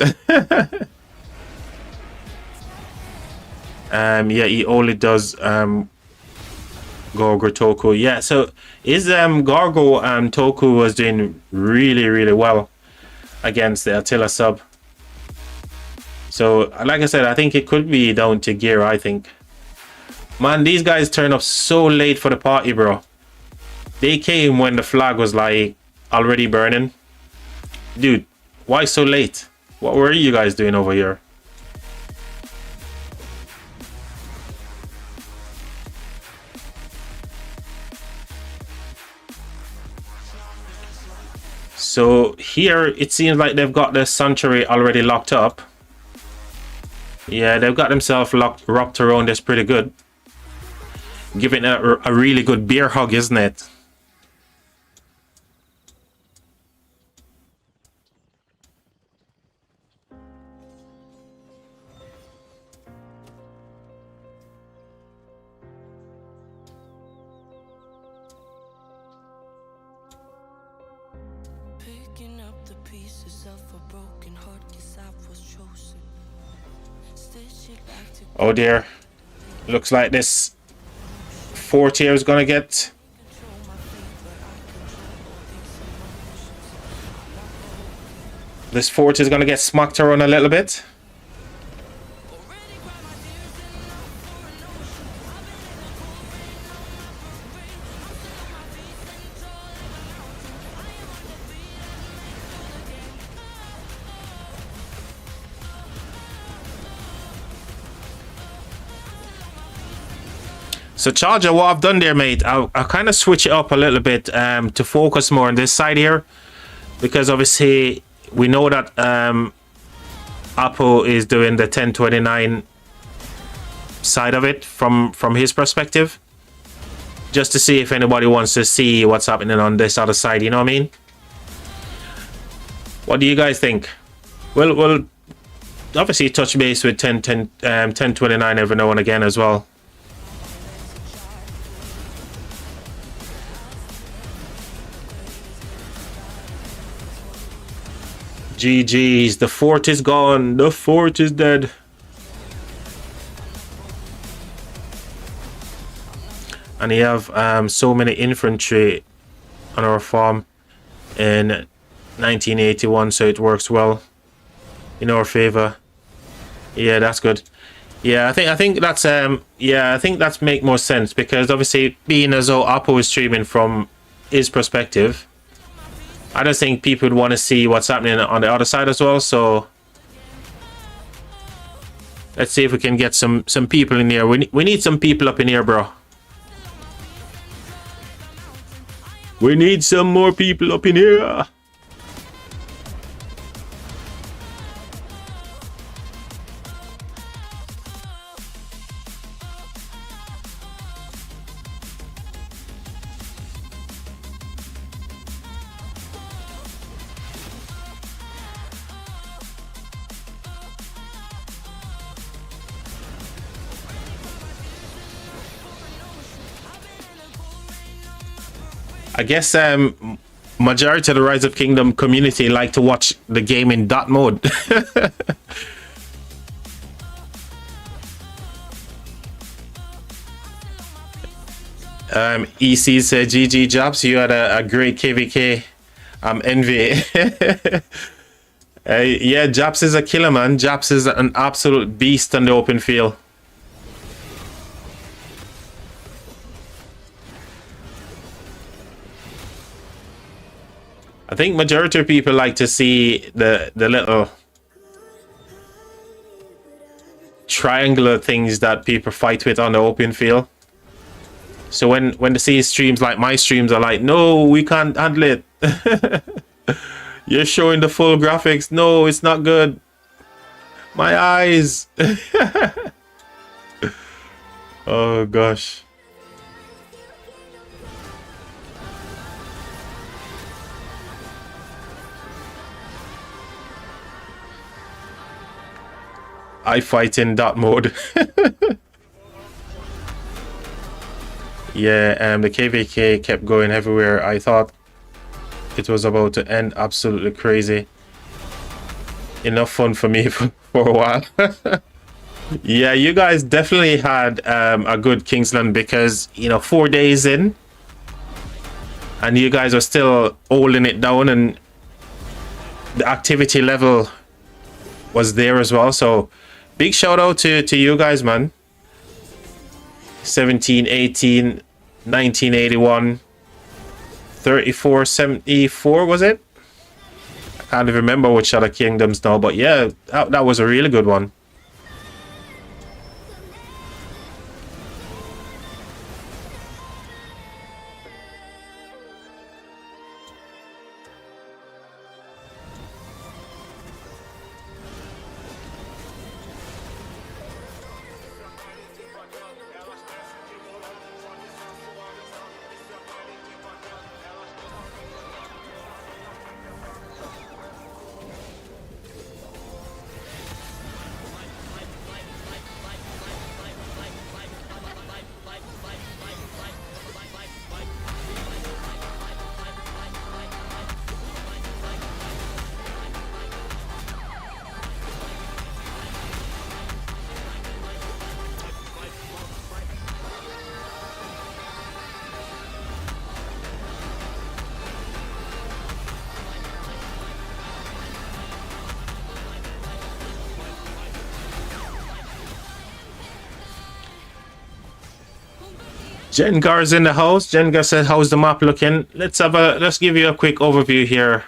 Yeah, he only does Gorgo Toku. Yeah, so is Gorgo Toku was doing really well against the Attila Sub. So like I said, I think it could be down to gear, I think. Man, these guys turned up so late for the party, bro. They came when the flag was like already burning. Dude, why so late? What were you guys doing over here? So here it seems like they've got the sanctuary already locked up. Yeah, they've got themselves wrapped around this pretty good. Giving a really good bear hug, isn't it? Picking up the pieces of a broken heart, 'cause I was chosen. Stitch it back to Oh dear. Looks like this fort here is gonna get... control my fate, but I control all these emotions. This fort is gonna get smacked around a little bit. Already cried my tears in love for an ocean. I've been in the cold rain, I'm not afraid. I'm still my feet and tall in the mountain. I am on the beat and I'm ready So Charger, what I've done there, mate, I'll kind of switch it up a little bit to focus more on this side here, because obviously we know that Apo is doing the 1029 side of it from his perspective, just to see if anybody wants to see what's happening on this other side, you know what I mean? What do you guys think? We'll obviously touch base with 1029 every now and again as well. GG's, the fort is gone. The fort is dead. And we have so many infantry on our farm in 1981, so it works well in our favor. Yeah, that's good. Yeah, I think that's yeah, I think that's make more sense, because obviously being as though Apple is streaming from his perspective, I just think people would want to see what's happening on the other side as well. So Let's see if we can get some people in here. We need some people up in here, bro. We need some more people up in here. I guess majority of the Rise of Kingdom community like to watch the game in dot mode. EC said, GG Jobs, you had a great KvK. I'm envy. Yeah, Jobs is a killer, man. Jobs is an absolute beast on the open field. I think majority of people like to see the little triangular things that people fight with on the open field. So when they see streams like my streams are like, no, we can't handle it. You're showing the full graphics. No, it's not good. My eyes. Oh gosh. I fight in that mode. Yeah, the KvK kept going everywhere. I thought it was about to end absolutely crazy. Enough fun for me for a while. Yeah, you guys definitely had a good Kingsland because, you know, 4 days in and you guys are still holding it down and the activity level was there as well. So big shout out to you guys, man. 17, 18, 1981, 34, 74 was it? I can't even remember which other kingdoms now, but yeah, that was a really good one. Jengar's in the house. Jengar said, how's the map looking? Let's give you a quick overview here.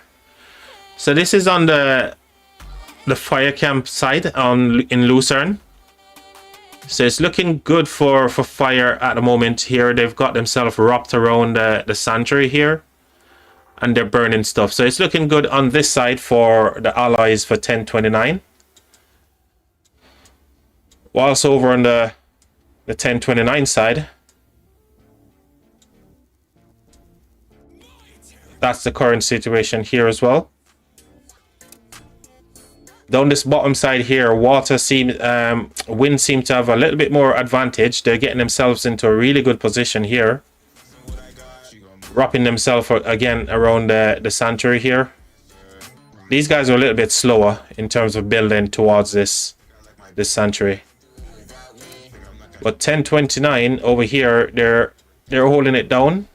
So this is on the fire camp side in Lucerne. So it's looking good for fire at the moment here. They've got themselves wrapped around the sanctuary here. And they're burning stuff. So it's looking good on this side for the allies for 1029. Whilst over on the 1029 side, that's the current situation here as well. Down this bottom side here, wind seem to have a little bit more advantage. They're getting themselves into a really good position here. Wrapping themselves again around the sanctuary here. These guys are a little bit slower in terms of building towards this sanctuary. But 1029 over here, they're holding it down.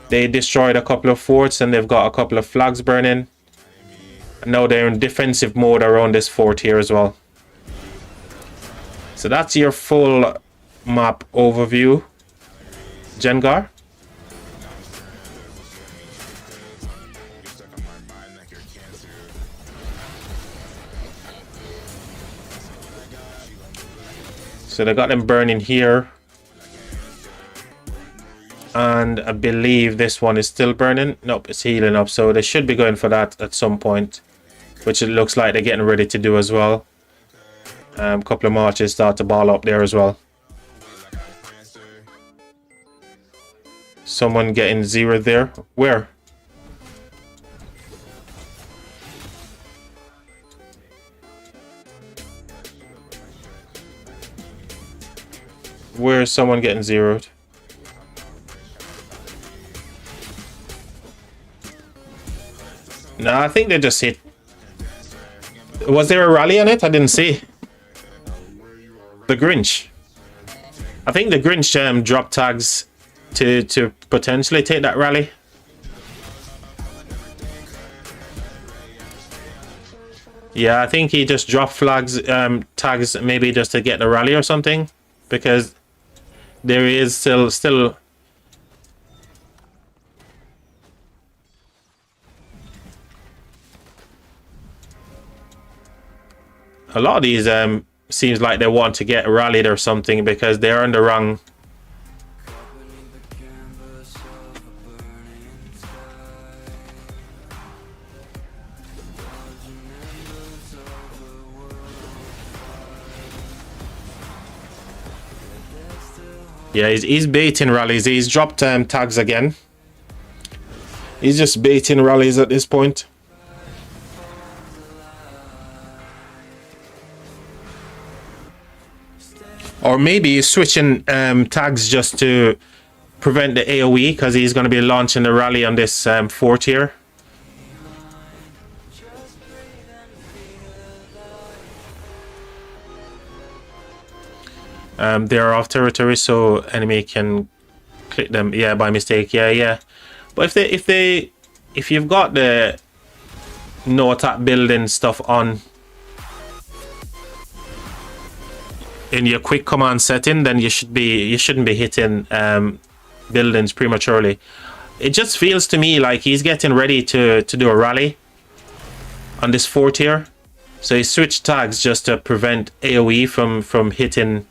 They destroyed a couple of forts and they've got a couple of flags burning. And now they're in defensive mode around this fort here as well. So that's your full map overview, Jengar. So they got them burning here. And I believe this one is still burning. Nope, it's healing up. So they should be going for that at some point, which it looks like they're getting ready to do as well. Couple of marches start to ball up there as well. Someone getting zero there. Where? Where is someone getting zeroed? No, I think they just hit. Was there a rally on it? I didn't see. The Grinch. I think the Grinch dropped tags to potentially take that rally. Yeah, I think he just dropped tags maybe just to get the rally or something, because there is still a lot of these seems like they want to get rallied or something because they're on the wrong. Yeah, he's baiting rallies. He's dropped tags again. He's just baiting rallies at this point. Or maybe he's switching tags just to prevent the AoE, because he's going to be launching the rally on this 4 tier. They're off territory, so enemy can click them. Yeah, by mistake. Yeah. But if you've got the no attack building stuff on in your quick command setting, then you shouldn't be hitting buildings prematurely. It just feels to me like he's getting ready to do a rally on this 4 tier, so he switched tags just to prevent AoE from hitting.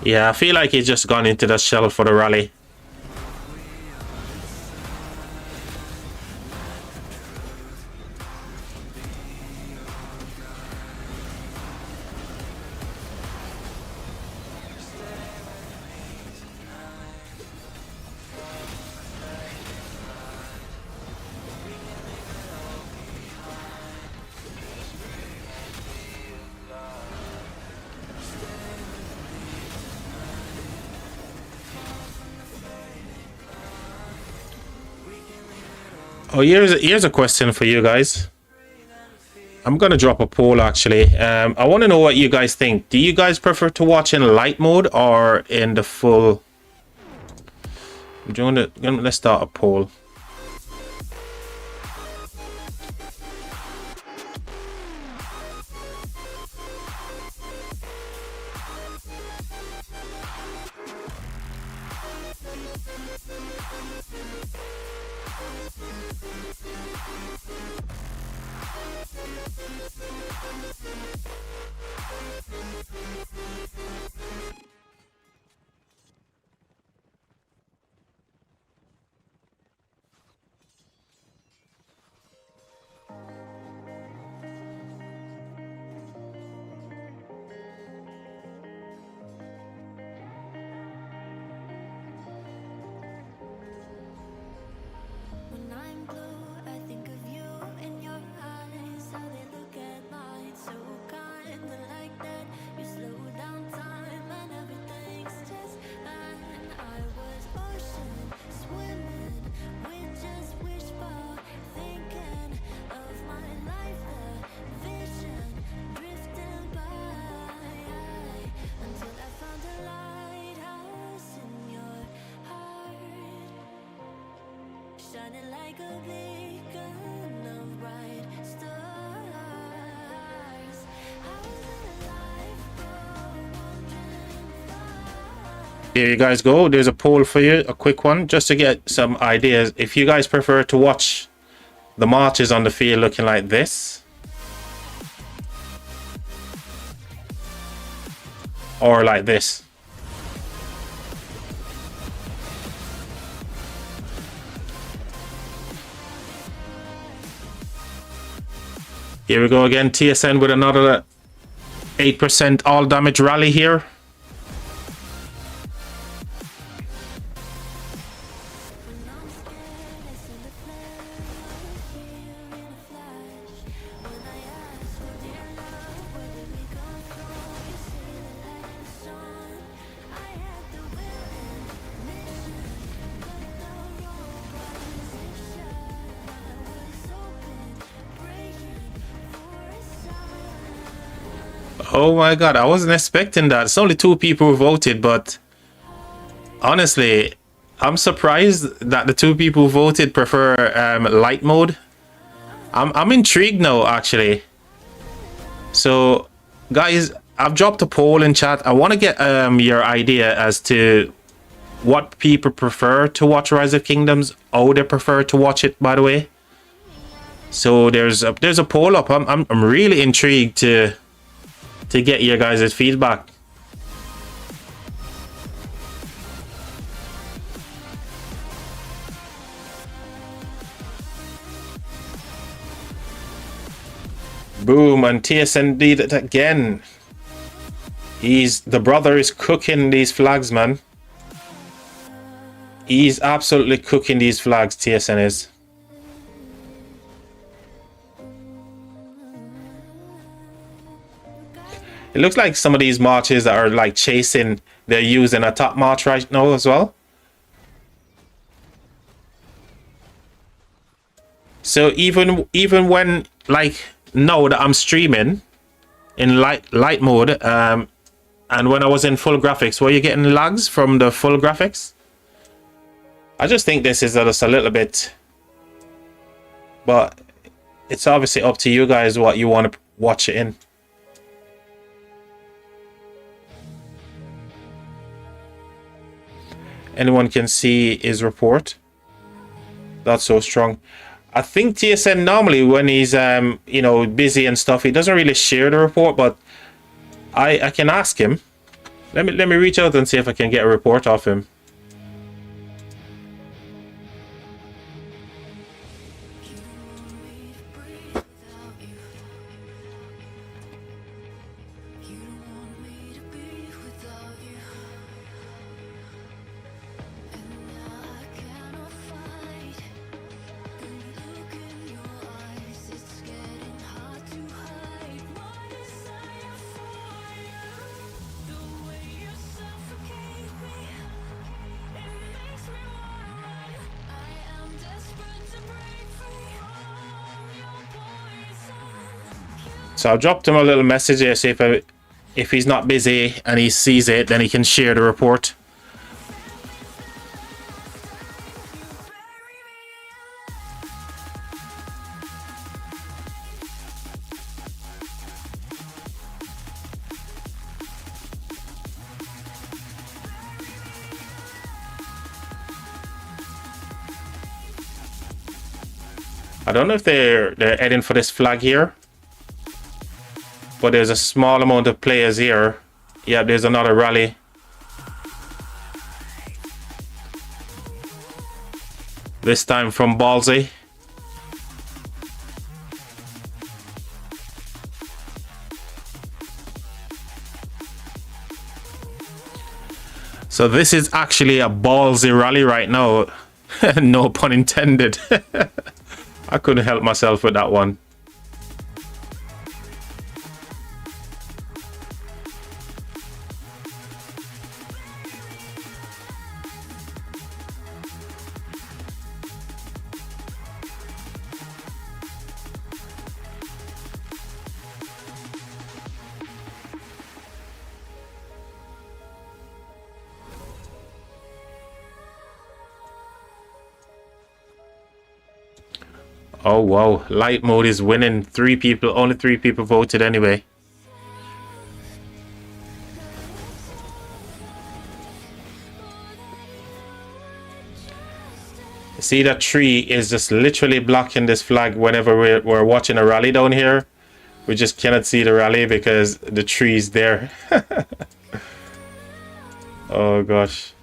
Yeah, I feel like he's just gone into the shell for the rally. Oh, here's a question for you guys. I'm gonna drop a poll actually. I want to know what you guys think. Do you guys prefer to watch in light mode or in the full? Let's start a poll. When I'm blue, I think of you in your eyes, how they look at mine, so kinda like that. You slow down time and everything's just fine. I was ocean swimming with just wishful thinking of my life, the vision drifting by until I found a lighthouse in your heart, shining like a beacon of bright there you guys go. There's a poll for you, a quick one, just to get some ideas. If you guys prefer to watch the marches on the field looking like this, or like this. Here we go again, TSN with another 8% all damage rally here. Oh my god, I wasn't expecting that. It's only 2 people who voted, but honestly, I'm surprised that the 2 people who voted prefer light mode. I'm intrigued now, actually. So, guys, I've dropped a poll in chat. I want to get your idea as to what people prefer to watch Rise of Kingdoms, how they prefer to watch it, by the way. So there's a poll up. I'm really intrigued to get your guys' feedback. Boom, and TSN did it again. The brother is cooking these flags, man. He's absolutely cooking these flags, TSN is. It looks like some of these marches that are like chasing, they're using a top march right now as well. So even when, like, now that I'm streaming in light mode, and when I was in full graphics, were you getting lags from the full graphics? I just think this is just a little bit, but it's obviously up to you guys what you want to watch it in. Anyone can see his report. That's so strong. I think TSN normally when he's you know, busy and stuff, he doesn't really share the report, but I can ask him. Let me reach out and see if I can get a report off him. So I dropped him a little message here, see if he's not busy and he sees it, then he can share the report. I don't know if they're heading for this flag here, but there's a small amount of players here. Yeah, there's another rally. This time from Ballsy. So this is actually a ballsy rally right now. No pun intended. I couldn't help myself with that one. Oh wow, light mode is winning. Only three people voted anyway. See, that tree is just literally blocking this flag whenever we're watching a rally down here. We just cannot see the rally because the tree's there. Oh gosh.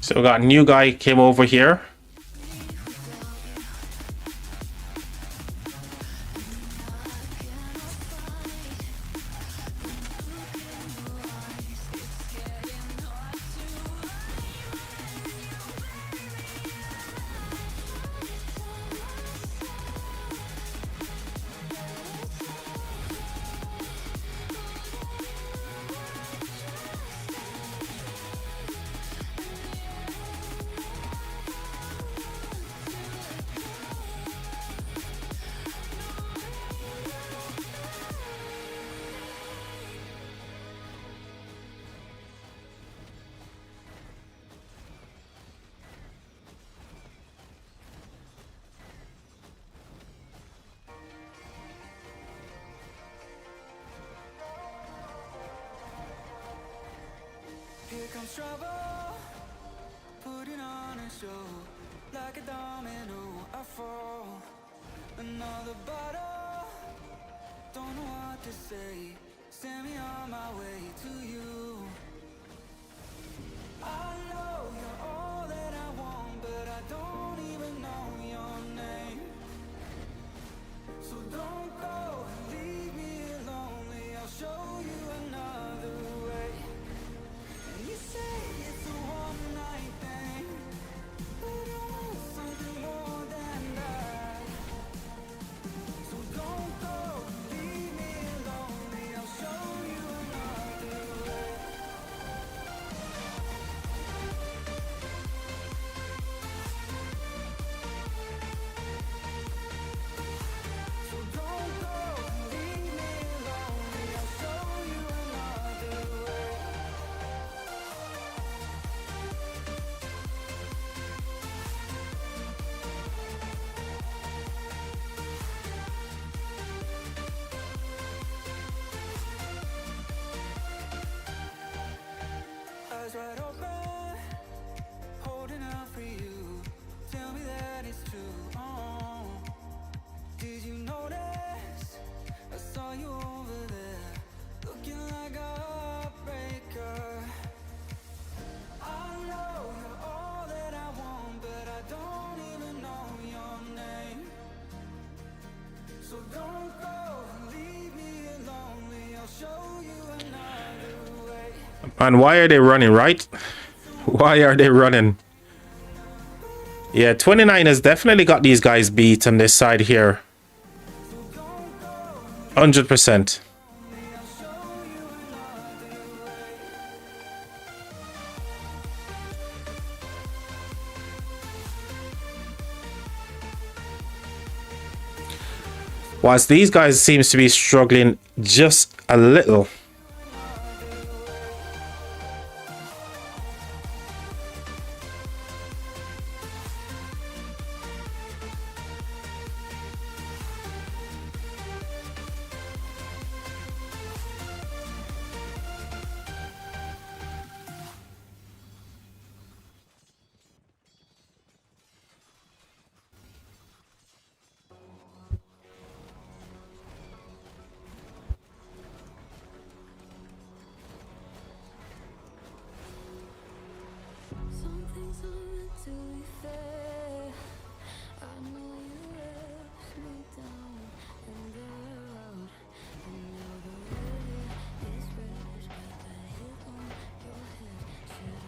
So we got a new guy came over here. Here comes trouble, putting on a show. Like a domino, I fall. Another bottle, don't know what to say. Send me on my way to you. I know you're all that I want, but I don't even know your name. So don't go, leave me lonely. I'll show you another way. And you say it's a one-night thing, but I want something more than that. So don't go, leave me lonely. I'll show you another way. So don't go, leave me lonely. I'll show you another way. Eyes wide open, holding out for you. Tell me that it's true. Oh, did you notice? I saw you over there, looking like a heartbreaker. I know you're all that I want, but I don't even know your name. So don't go, leave me lonely. I'll show you another way. And why are they running, right? Why are they running? Yeah, 29 has definitely got these guys beat on this side here. 100%. Whilst these guys seems to be struggling just a little. Some things are meant to be fair. I know you left me down in the road, and now the weather is fresh. Got that hit on your head. Should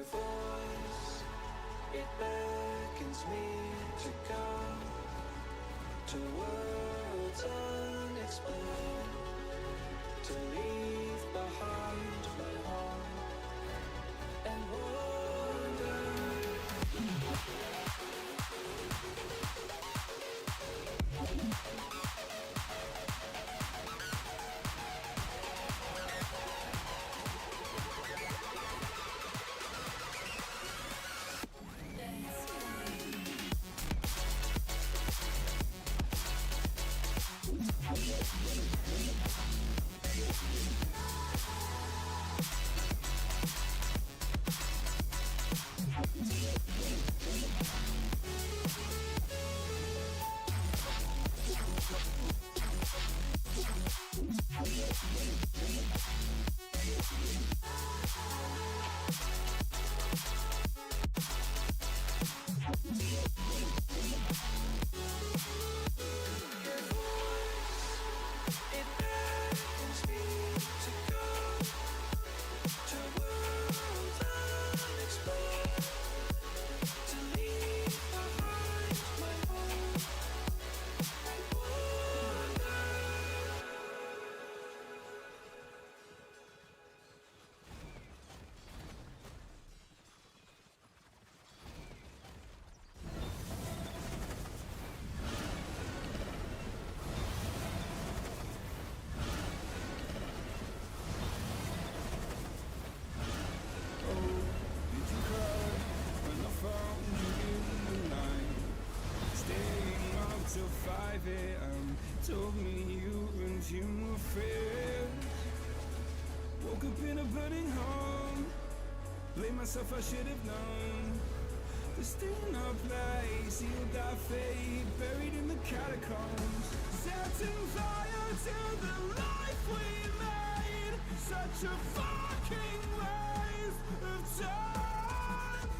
Your voice, it beckons me to go to worlds unexplored, to leave behind my home and wander. It beckons me to go to worlds unexplored, to leave behind my home and wander. Did you cry when I found you in the night? Staying up till 5 a.m. Told me you and Jim were friends. Woke up in a burning home. Blame myself, I should have known. There's still no place, sealed our fate, buried in the catacombs. Setting fire to the life we made. Such a fucking waste of time.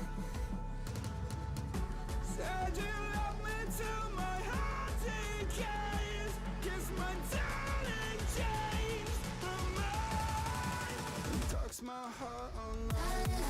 Said you love me till my heart decays. Guess my darling changed her mind. Talks my heart online.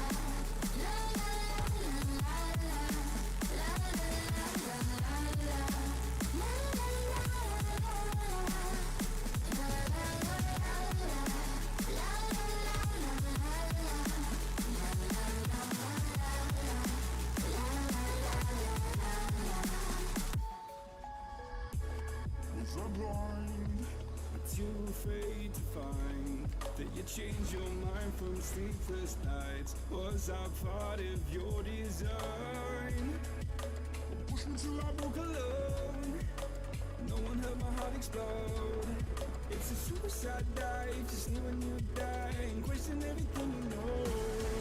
Was I blind? But too afraid to find that you changed your mind from sleepless nights. Was I part of your design? Push me till I broke alone. No one heard my heart explode. It's a suicide dive, just knowing you die and question everything you know.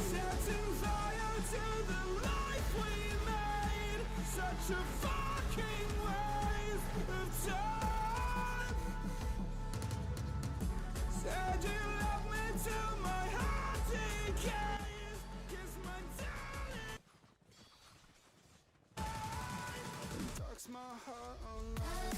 Setting fire to the life we made. Such a fucking waste of time. Said you love me till my heart decays. Kiss my darling. Talks my heart online.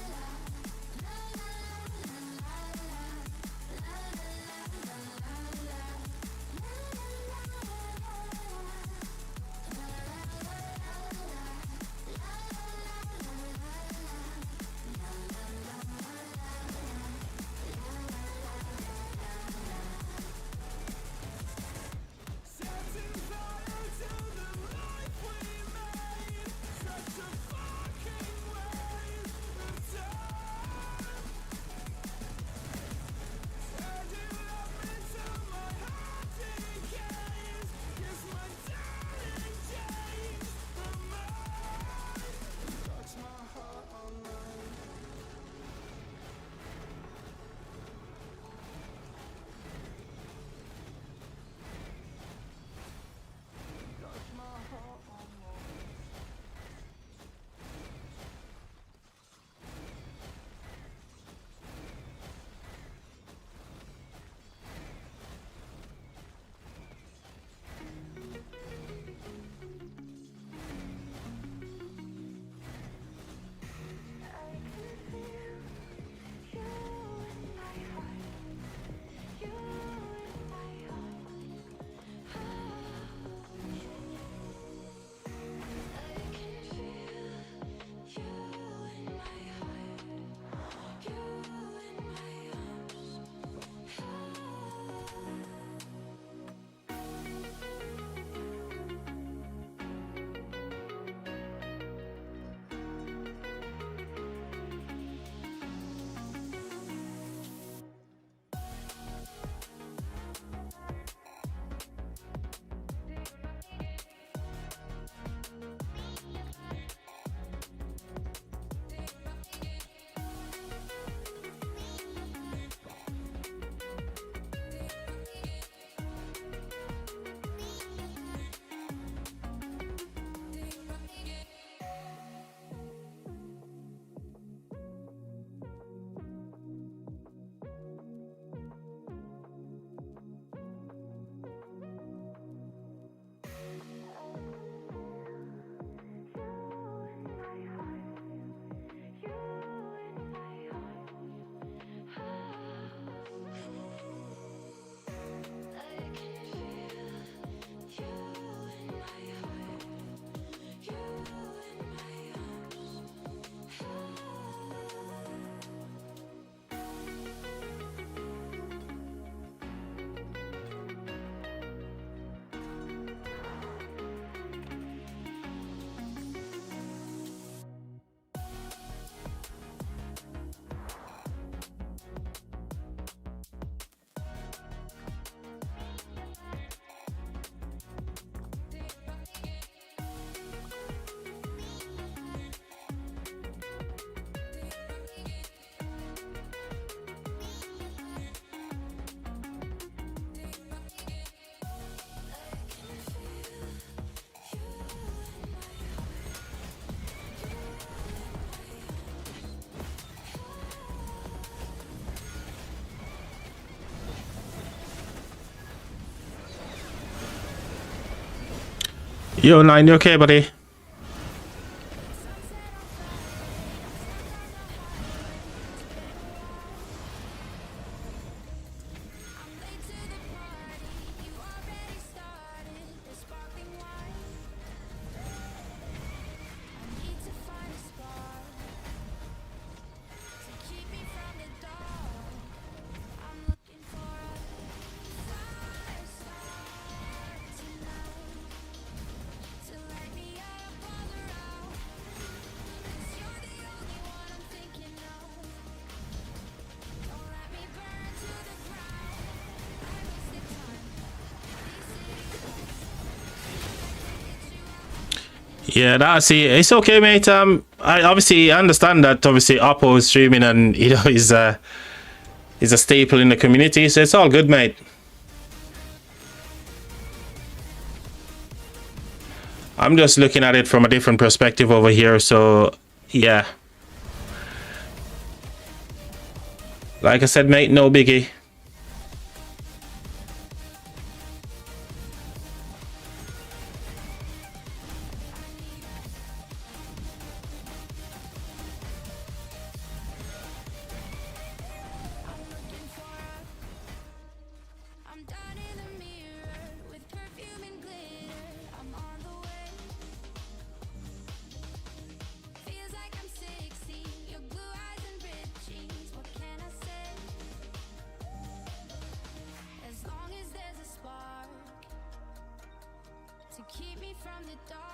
Yo, Nine, you okay, buddy? Yeah, that's it. It's okay, mate. I obviously understand that obviously Oppo is streaming and you know is a staple in the community, so it's all good, mate. I'm just looking at it from a different perspective over here, so yeah. Like I said, mate, no biggie. I'm down in the mirror with perfume and glitter. I'm on the way. Feels like I'm 16. Your blue eyes and ripped jeans. What can I say? As long as there's a spark to keep me from the dark.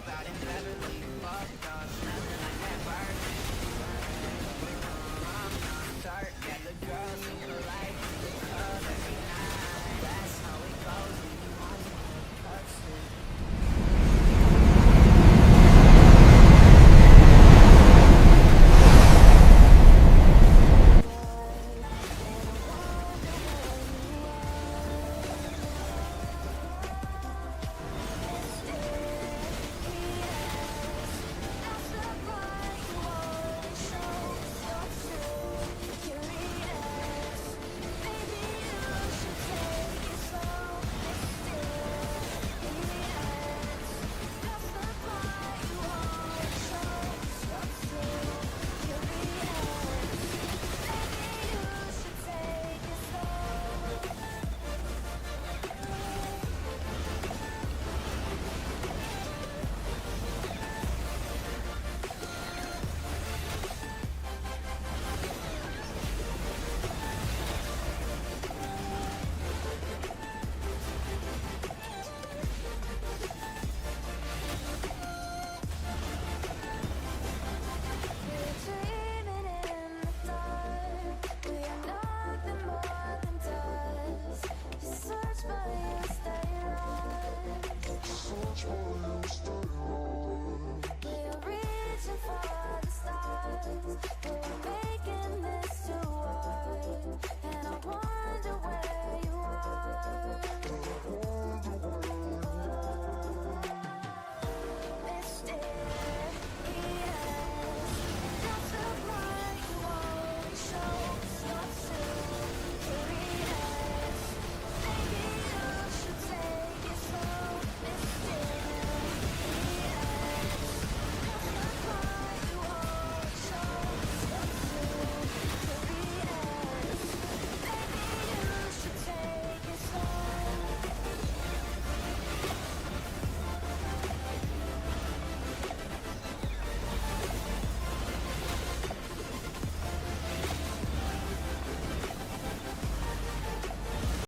out in Beverly, fucked up.